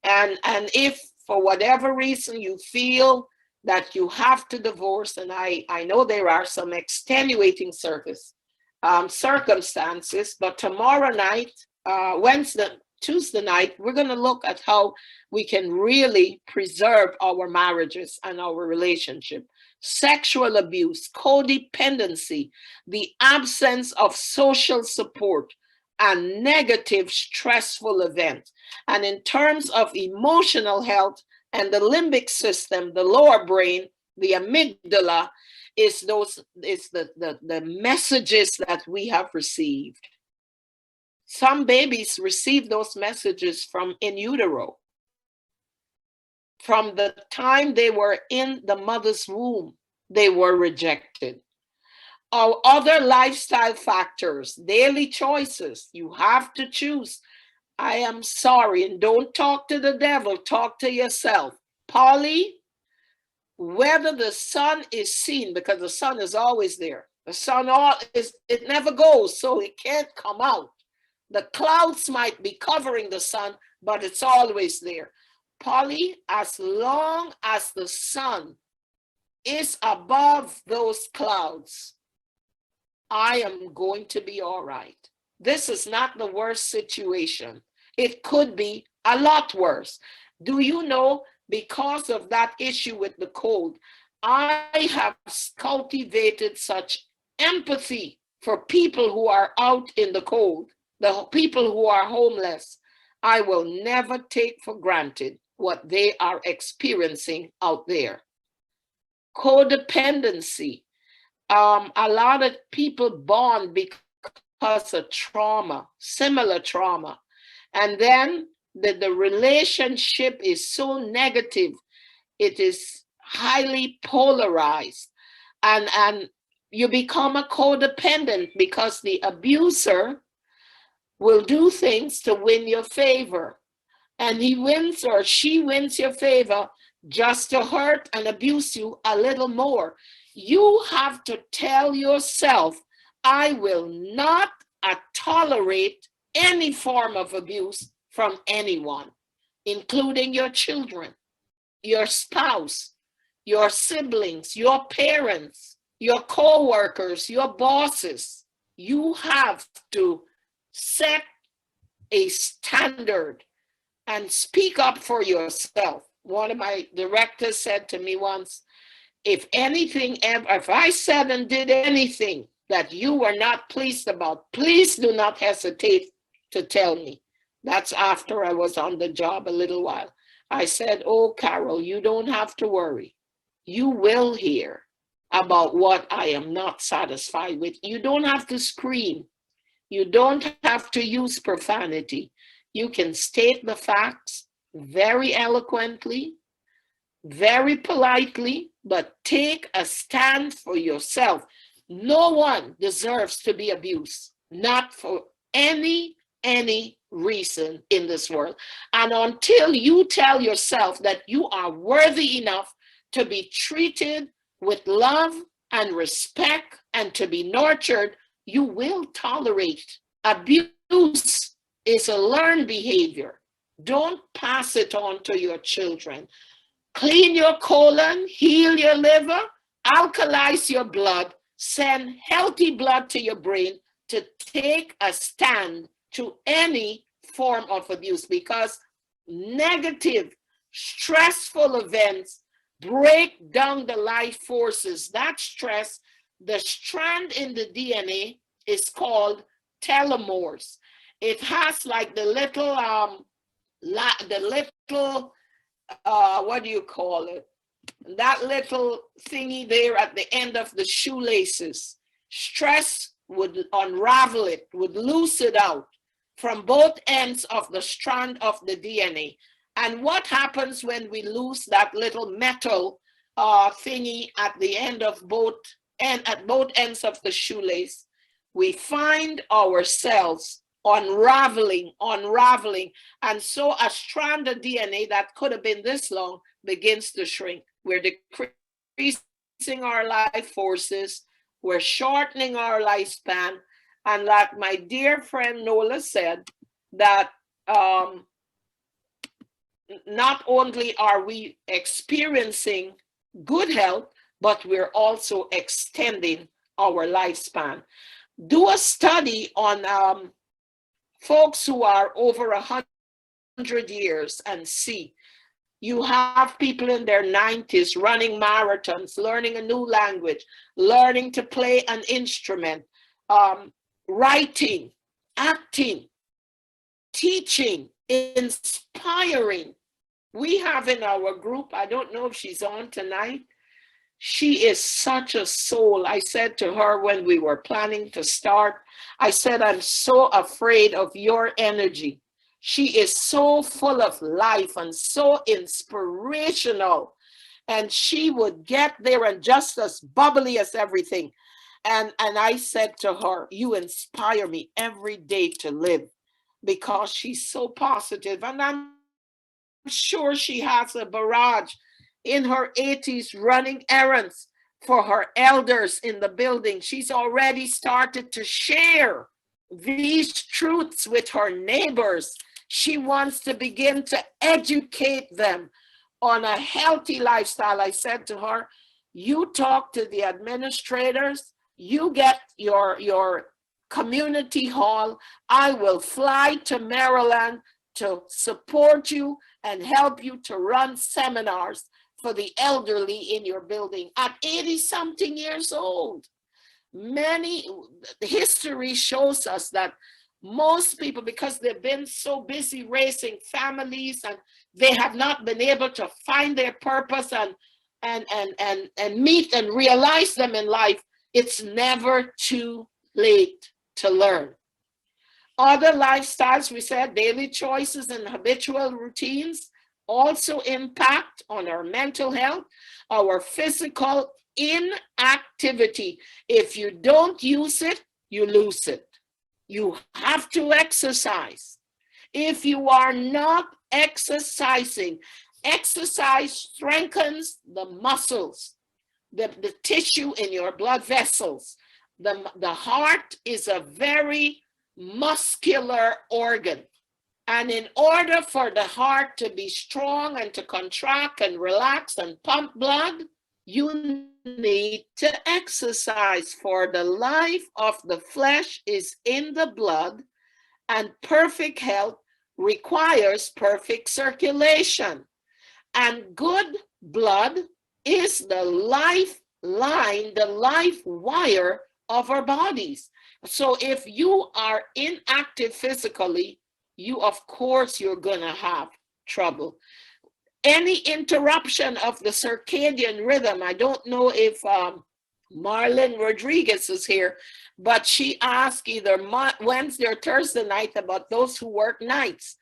And if for whatever reason you feel that you have to divorce, and I know there are some extenuating circumstances, but tomorrow night, Tuesday night, we're going to look at how we can really preserve our marriages and our relationship. Sexual abuse, codependency, the absence of social support, and negative stressful events. And in terms of emotional health and the limbic system, the lower brain, the amygdala, is the messages that we have received. Some babies receive those messages from in utero. From the time they were in the mother's womb, they were rejected. Our other lifestyle factors, daily choices, you have to choose. I am sorry, and don't talk to the devil, talk to yourself. Polly, whether the sun is seen, because the sun is always there. The sun it never goes, so it can't come out. The clouds might be covering the sun, but it's always there. Polly, as long as the sun is above those clouds, I am going to be all right. This is not the worst situation. It could be a lot worse. Do you know, because of that issue with the cold, I have cultivated such empathy for people who are out in the cold, the people who are homeless. I will never take for granted what they are experiencing out there. Codependency. A lot of people bond because of trauma, similar trauma. And then the relationship is so negative. It is highly polarized. And you become a codependent because the abuser will do things to win your favor. And he wins or she wins your favor just to hurt and abuse you a little more. You have to tell yourself, I will not tolerate any form of abuse from anyone, including your children, your spouse, your siblings, your parents, your co-workers, your bosses. You have to set a standard and speak up for yourself. One of my directors said to me once, if I said and did anything that you were not pleased about, please do not hesitate to tell me. That's after I was on the job a little while. I said, oh, Carol, you don't have to worry. You will hear about what I am not satisfied with. You don't have to scream. You don't have to use profanity. You can state the facts very eloquently, very politely, but take a stand for yourself. No one deserves to be abused, not for any reason in this world. And until you tell yourself that you are worthy enough to be treated with love and respect and to be nurtured, you will tolerate. Abuse is a learned behavior. Don't pass it on to your children. Clean your colon, heal your liver, alkalize your blood, send healthy blood to your brain to take a stand to any form of abuse, because negative, stressful events break down the life forces. That stress, the strand in the DNA is called telomeres. It has like the little, what do you call it? That little thingy there at the end of the shoelaces. Stress would unravel it, would loose it out from both ends of the strand of the DNA. And what happens when we lose that little metal thingy at the end of at both ends of the shoelace? We find ourselves unraveling. And so a strand of DNA that could have been this long begins to shrink. We're decreasing our life forces. We're shortening our lifespan. And like my dear friend Nola said, that not only are we experiencing good health, but we're also extending our lifespan. Do a study on folks who are over 100 years and see. You have people in their 90s running marathons, learning a new language, learning to play an instrument, writing, acting, teaching, inspiring. We have in our group, I don't know if she's on tonight, she is such a soul. I said to her when we were planning to start, I said, I'm so afraid of your energy. She is so full of life and so inspirational. And she would get there and just as bubbly as everything. And I said to her, you inspire me every day to live, because she's so positive. And I'm sure she has a barrage in her 80s running errands for her elders in the building. She's already started to share these truths with her neighbors. She wants to begin to educate them on a healthy lifestyle. I said to her, you talk to the administrators, you get your community hall. I will fly to Maryland to support you and help you to run seminars for the elderly in your building at 80-something years old. History shows us that most people, because they've been so busy raising families and they have not been able to find their purpose and meet and realize them in life, it's never too late to learn. Other lifestyles, we said, daily choices and habitual routines also impact on our mental health, our physical inactivity. If you don't use it, you lose it. You have to exercise. If you are not exercising, exercise strengthens the muscles, the tissue in your blood vessels. The heart is a very muscular organ. And in order for the heart to be strong and to contract and relax and pump blood, you need to exercise, for the life of the flesh is in the blood, and perfect health requires perfect circulation. And good blood is the lifeline, the life wire of our bodies. So if you are inactive physically, of course, you're gonna have trouble. Any interruption of the circadian rhythm, I don't know if Marlon Rodriguez is here, but she asked either Wednesday or Thursday night about those who work nights.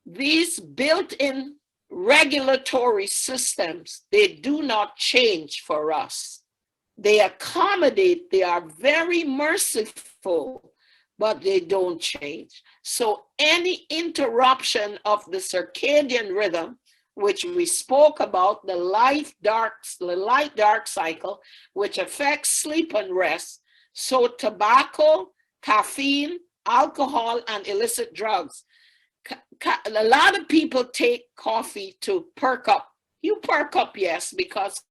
These built-in regulatory systems, they do not change for us. They accommodate, they are very merciful, but they don't change. So any interruption of the circadian rhythm, which we spoke about, the light-dark cycle, which affects sleep and rest. So tobacco, caffeine, alcohol, and illicit drugs. A lot of people take coffee to perk up. You perk up, yes, because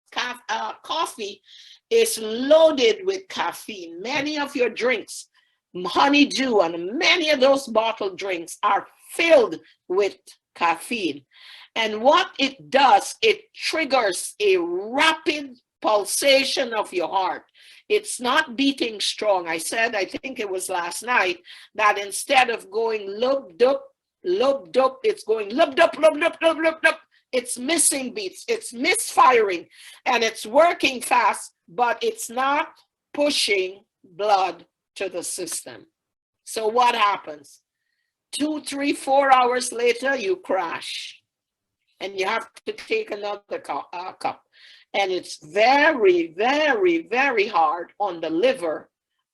coffee is loaded with caffeine. Many of your drinks, honeydew, and many of those bottled drinks are filled with caffeine. And what it does, it triggers a rapid pulsation of your heart. It's not beating strong. I said, I think it was last night, that instead of going lub-dup, it's going lub-dup, lub-dup, lub-dup, lub. It's missing beats, it's misfiring, and it's working fast, but it's not pushing blood to the system. So what happens? 2, 3, 4 hours later, you crash. And you have to take another cup. And it's very, very, very hard on the liver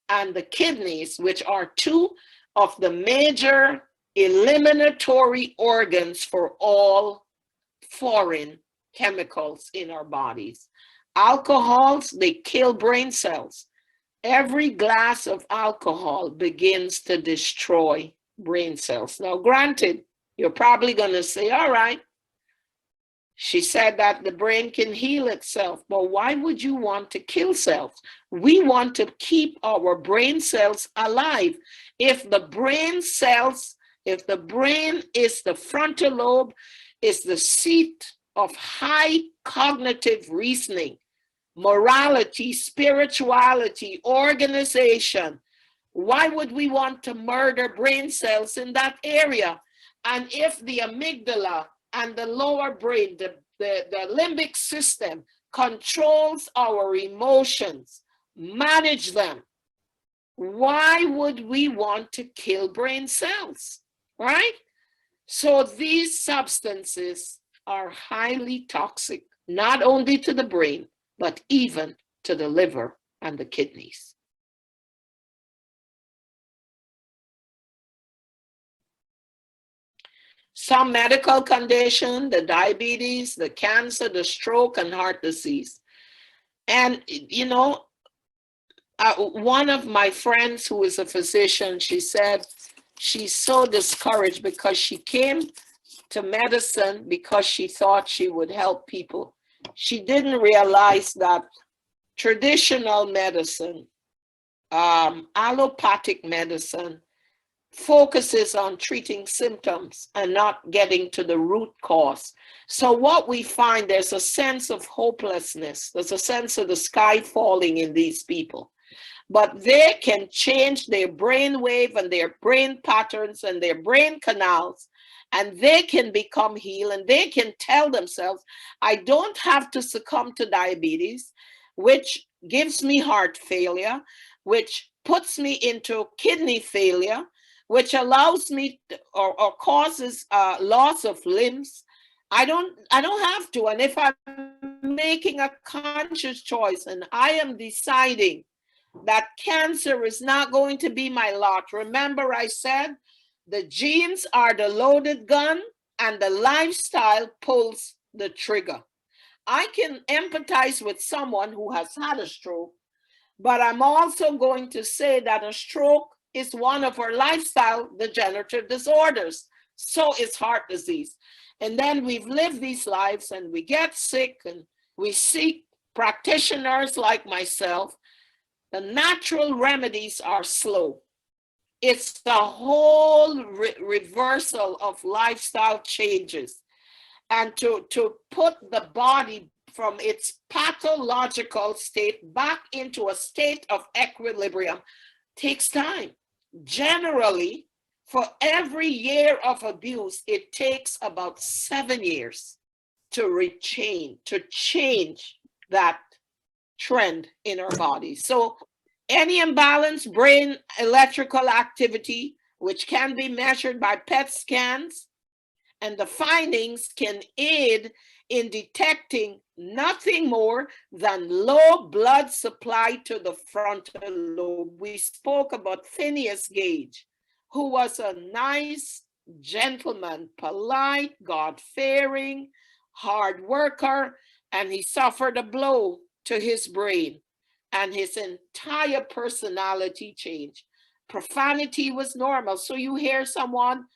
and the kidneys, which are two of the major eliminatory organs for all foreign chemicals in our bodies. Alcohols, they kill brain cells. Every glass of alcohol begins to destroy brain cells. Now, granted, you're probably going to say, all right, she said that the brain can heal itself, but why would you want to kill cells? We want to keep our brain cells alive. If the brain cells, If the brain is the frontal lobe, is the seat of high cognitive reasoning, morality, spirituality, organization, why would we want to murder brain cells in that area? And if the amygdala and the lower brain, the limbic system, controls our emotions, manage them, why would we want to kill brain cells, right? So these substances are highly toxic, not only to the brain, but even to the liver and the kidneys. Some medical condition, the diabetes, the cancer, the stroke, and heart disease. And, you know, one of my friends who is a physician, she said she's so discouraged because she came to medicine because she thought she would help people. She didn't realize that traditional medicine, allopathic medicine, focuses on treating symptoms and not getting to the root cause. So what we find, there's a sense of hopelessness. There's a sense of the sky falling in these people. But they can change their brain wave and their brain patterns and their brain canals, and they can become healed, and they can tell themselves, I don't have to succumb to diabetes, which gives me heart failure, which puts me into kidney failure, which allows me to, or causes loss of limbs. I don't have to. And if I'm making a conscious choice and I am deciding that cancer is not going to be my lot, remember I said the genes are the loaded gun and the lifestyle pulls the trigger. I can empathize with someone who has had a stroke, but I'm also going to say that a stroke is one of our lifestyle degenerative disorders. So is heart disease. And then we've lived these lives and we get sick and we seek practitioners like myself. The natural remedies are slow. It's the whole reversal of lifestyle changes. And to put the body from its pathological state back into a state of equilibrium takes time. Generally, for every year of abuse, it takes about 7 years to change that trend in our body. So any imbalanced brain electrical activity, which can be measured by PET scans, and the findings can aid in detecting nothing more than low blood supply to the frontal lobe. We spoke about Phineas Gage, who was a nice gentleman, polite, God-fearing, hard worker, and he suffered a blow to his brain, and his entire personality changed. Profanity was normal. So you hear someone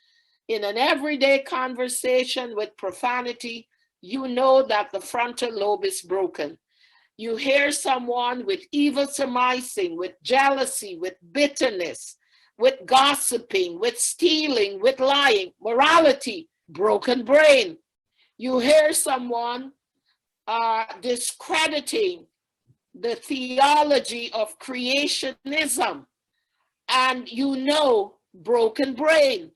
in an everyday conversation with profanity, you know that the frontal lobe is broken. You hear someone with evil surmising, with jealousy, with bitterness, with gossiping, with stealing, with lying, morality, broken brain. You hear someone discrediting the theology of creationism, and you know, broken brain.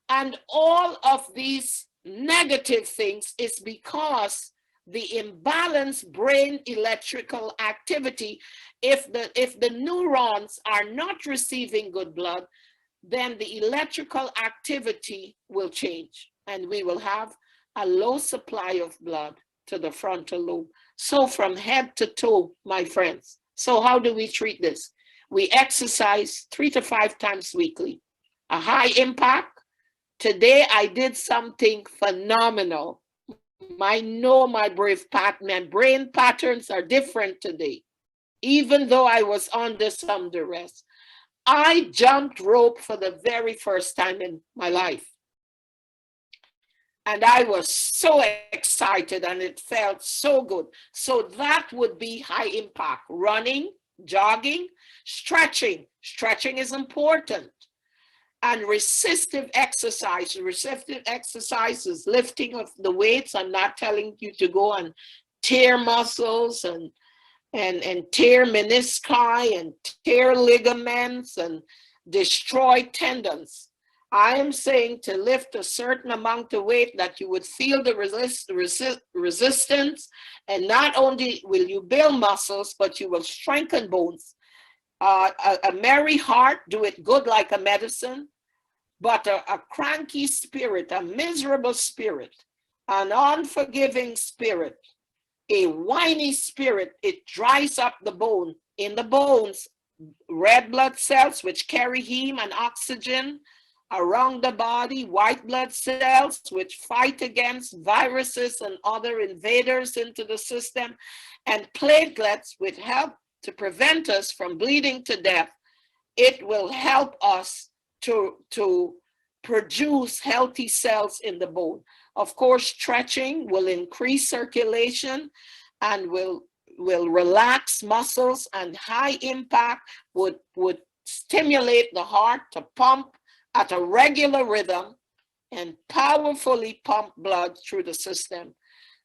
And all of these negative things is because the imbalanced brain electrical activity, if the neurons are not receiving good blood, then the electrical activity will change and we will have a low supply of blood to the frontal lobe. So from head to toe, my friends. So how do we treat this? We exercise 3 to 5 times weekly, a high impact. Today I did something phenomenal. I know my brain patterns are different today, even though I was under some duress. I jumped rope for the very first time in my life. And I was so excited and it felt so good. So that would be high impact. Running, jogging, stretching. Stretching is important. And resistive exercise. Resistive exercise is lifting of the weights. I'm not telling you to go and tear muscles and tear menisci and tear ligaments and destroy tendons. I am saying to lift a certain amount of weight that you would feel the resistance, and not only will you build muscles, but you will strengthen bones. A merry heart do it good like a medicine, but a cranky spirit, a miserable spirit, an unforgiving spirit, a whiny spirit, it dries up the bone. In the bones, red blood cells, which carry heme and oxygen around the body, white blood cells, which fight against viruses and other invaders into the system, and platelets, which help to prevent us from bleeding to death. It will help us to produce healthy cells in the bone. Of course, stretching will increase circulation and will relax muscles, and high impact would stimulate the heart to pump at a regular rhythm and powerfully pump blood through the system.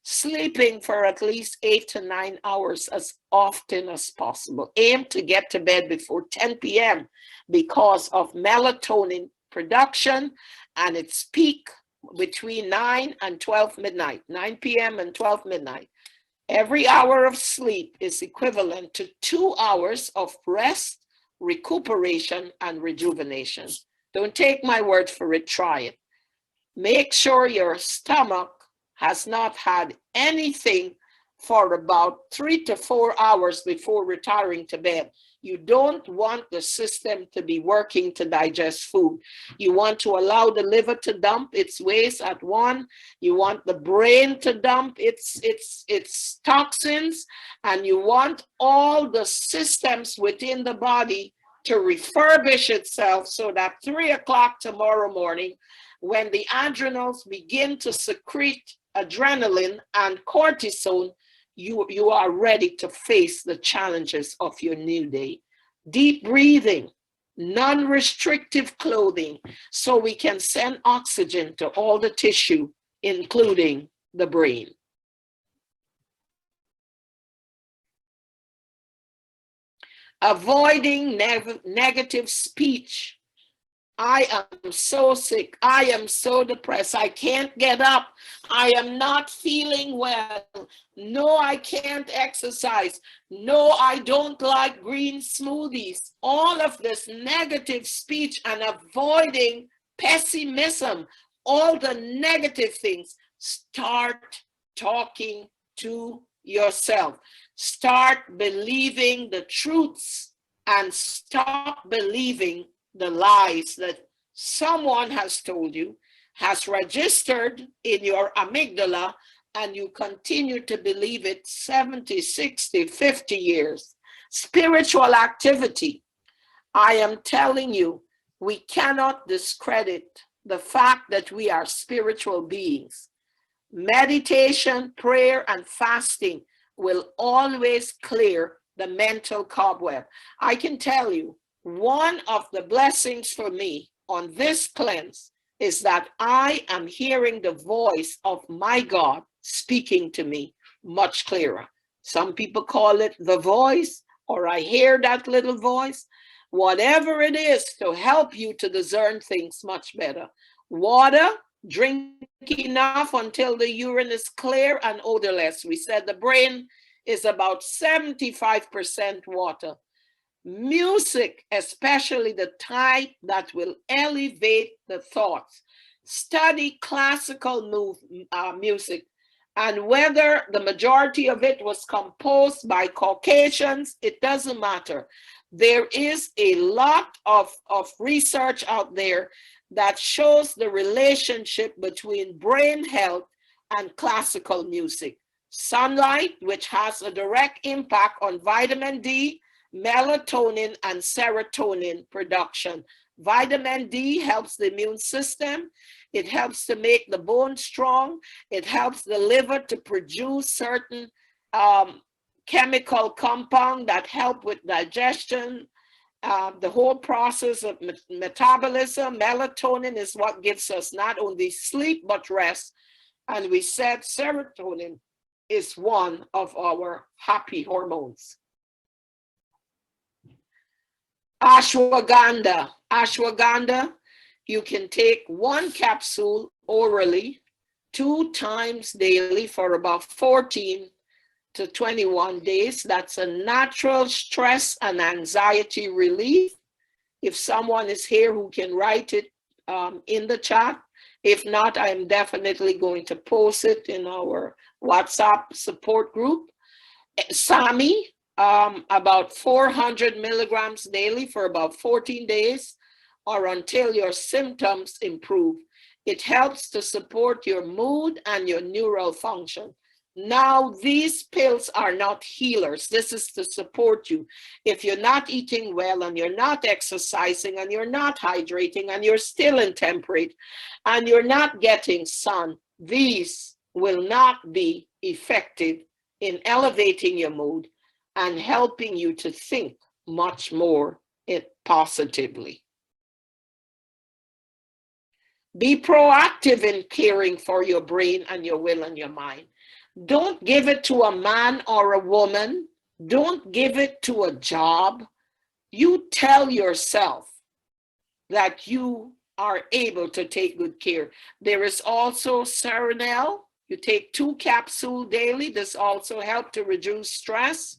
Sleeping for at least 8 to 9 hours as often as possible. Aim to get to bed before 10 p.m. because of melatonin production and its peak between 9 and 12 midnight, 9 p.m. and 12 midnight. Every hour of sleep is equivalent to 2 hours of rest, recuperation, and rejuvenation. Don't take my word for it, try it. Make sure your stomach has not had anything for about 3 to 4 hours before retiring to bed. You don't want the system to be working to digest food. You want to allow the liver to dump its waste at 1. You want the brain to dump its toxins, and you want all the systems within the body to refurbish itself so that 3 o'clock tomorrow morning, when the adrenals begin to secrete adrenaline and cortisol, you are ready to face the challenges of your new day. Deep breathing, non-restrictive clothing, so we can send oxygen to all the tissue, including the brain. Avoiding negative speech. I am so sick. I am so depressed. I can't get up. I am not feeling well. No, I can't exercise. No, I don't like green smoothies. All of this negative speech and avoiding pessimism, all the negative things. Start talking to yourself. Start believing the truths and stop believing the lies that someone has told you, has registered in your amygdala, and you continue to believe it 70, 60, 50 years. Spiritual activity. I am telling you, we cannot discredit the fact that we are spiritual beings. Meditation, prayer, and fasting will always clear the mental cobweb. I can tell you, one of the blessings for me on this cleanse is that I am hearing the voice of my God speaking to me much clearer. Some people call it the voice, or I hear that little voice. Whatever it is to help you to discern things much better. Water, drink enough until the urine is clear and odorless. We said the brain is about 75% water. Music, especially the type that will elevate the thoughts. Study classical music, and whether the majority of it was composed by Caucasians, it doesn't matter. There is a lot of research out there that shows the relationship between brain health and classical music. Sunlight, which has a direct impact on vitamin D, melatonin, and serotonin production. Vitamin D helps the immune system. It helps to make the bone strong. It helps the liver to produce certain chemical compounds that help with digestion The whole process of metabolism, melatonin is what gives us not only sleep, but rest. And we said serotonin is one of our happy hormones. Ashwagandha. Ashwagandha, you can take 1 capsule orally 2 times daily for about 14 to 21 days. That's a natural stress and anxiety relief. If someone is here who can write it in the chat, if not, I'm definitely going to post it in our WhatsApp support group. SAMI, about 400 milligrams daily for about 14 days or until your symptoms improve. It helps to support your mood and your neural function. Now, these pills are not healers. This is to support you. If you're not eating well and you're not exercising and you're not hydrating and you're still intemperate and you're not getting sun, these will not be effective in elevating your mood and helping you to think much more positively. Be proactive in caring for your brain and your will and your mind. Don't give it to a man or a woman. Don't give it to a job. You tell yourself that you are able to take good care. There is also Serenel. You take 2 capsules daily. This also helps to reduce stress,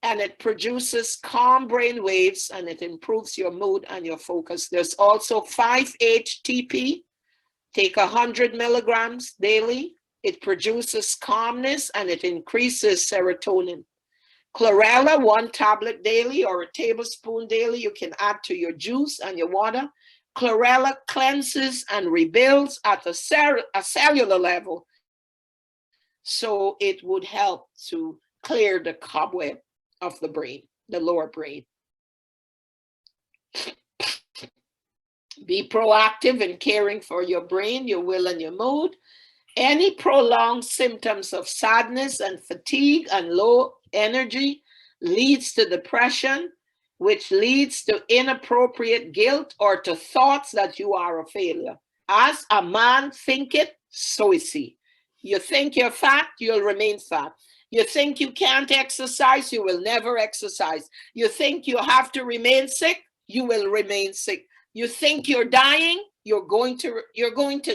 and it produces calm brain waves, and it improves your mood and your focus. There's also 5-HTP. Take 100 milligrams daily. It produces calmness and it increases serotonin. Chlorella, 1 tablet daily or a tablespoon daily, you can add to your juice and your water. Chlorella cleanses and rebuilds at a cellular level, so it would help to clear the cobweb of the brain, the lower brain. Be proactive in caring for your brain, your will, and your mood. Any prolonged symptoms of sadness and fatigue and low energy leads to depression, which leads to inappropriate guilt or to thoughts that you are a failure. As a man thinketh, so is he. You think you're fat, you'll remain fat. You think you can't exercise, you will never exercise. You think you have to remain sick, you will remain sick. You think you're dying, you're going to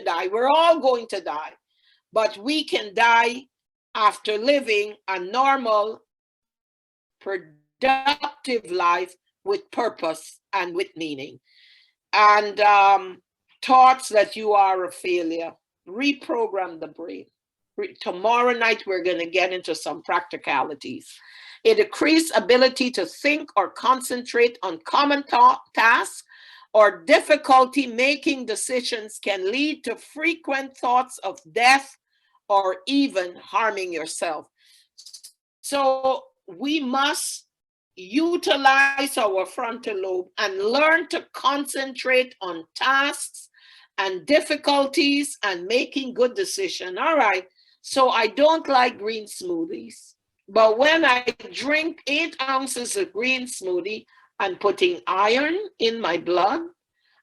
die. We're all going to die. But we can die after living a normal, productive life with purpose and with meaning. And thoughts that you are a failure, reprogram the brain. Tomorrow night, we're going to get into some practicalities. A decreased ability to think or concentrate on common tasks or difficulty making decisions can lead to frequent thoughts of death or even harming yourself. So we must utilize our frontal lobe and learn to concentrate on tasks and difficulties and making good decisions. All right, so I don't like green smoothies, but when I drink 8 ounces of green smoothie, I'm putting iron in my blood.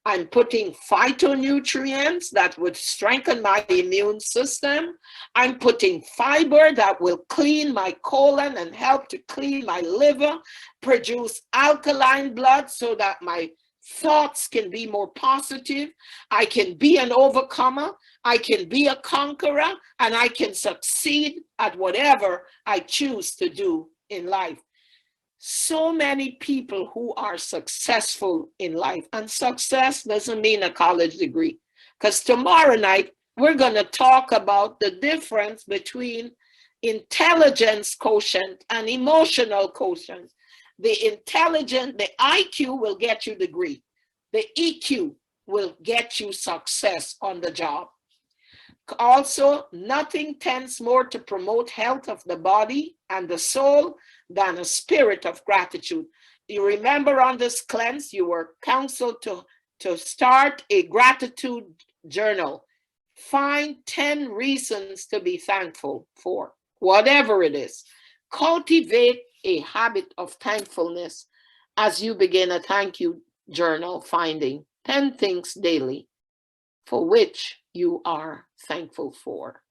I'm putting phytonutrients that would strengthen my immune system. I'm putting fiber that will clean my colon and help to clean my liver, produce alkaline blood so that my thoughts can be more positive. I can be an overcomer. I can be a conqueror, and I can succeed at whatever I choose to do in life. So many people who are successful in life, and success doesn't mean a college degree, because tomorrow night we're going to talk about the difference between intelligence quotient and emotional quotient. The IQ will get you degree. The EQ will get you success on the job. Also, nothing tends more to promote health of the body and the soul than a spirit of gratitude. You remember on this cleanse, you were counseled to start a gratitude journal. Find 10 reasons to be thankful for, whatever it is. Cultivate a habit of thankfulness as you begin a thank you journal, finding 10 things daily for which you are thankful for.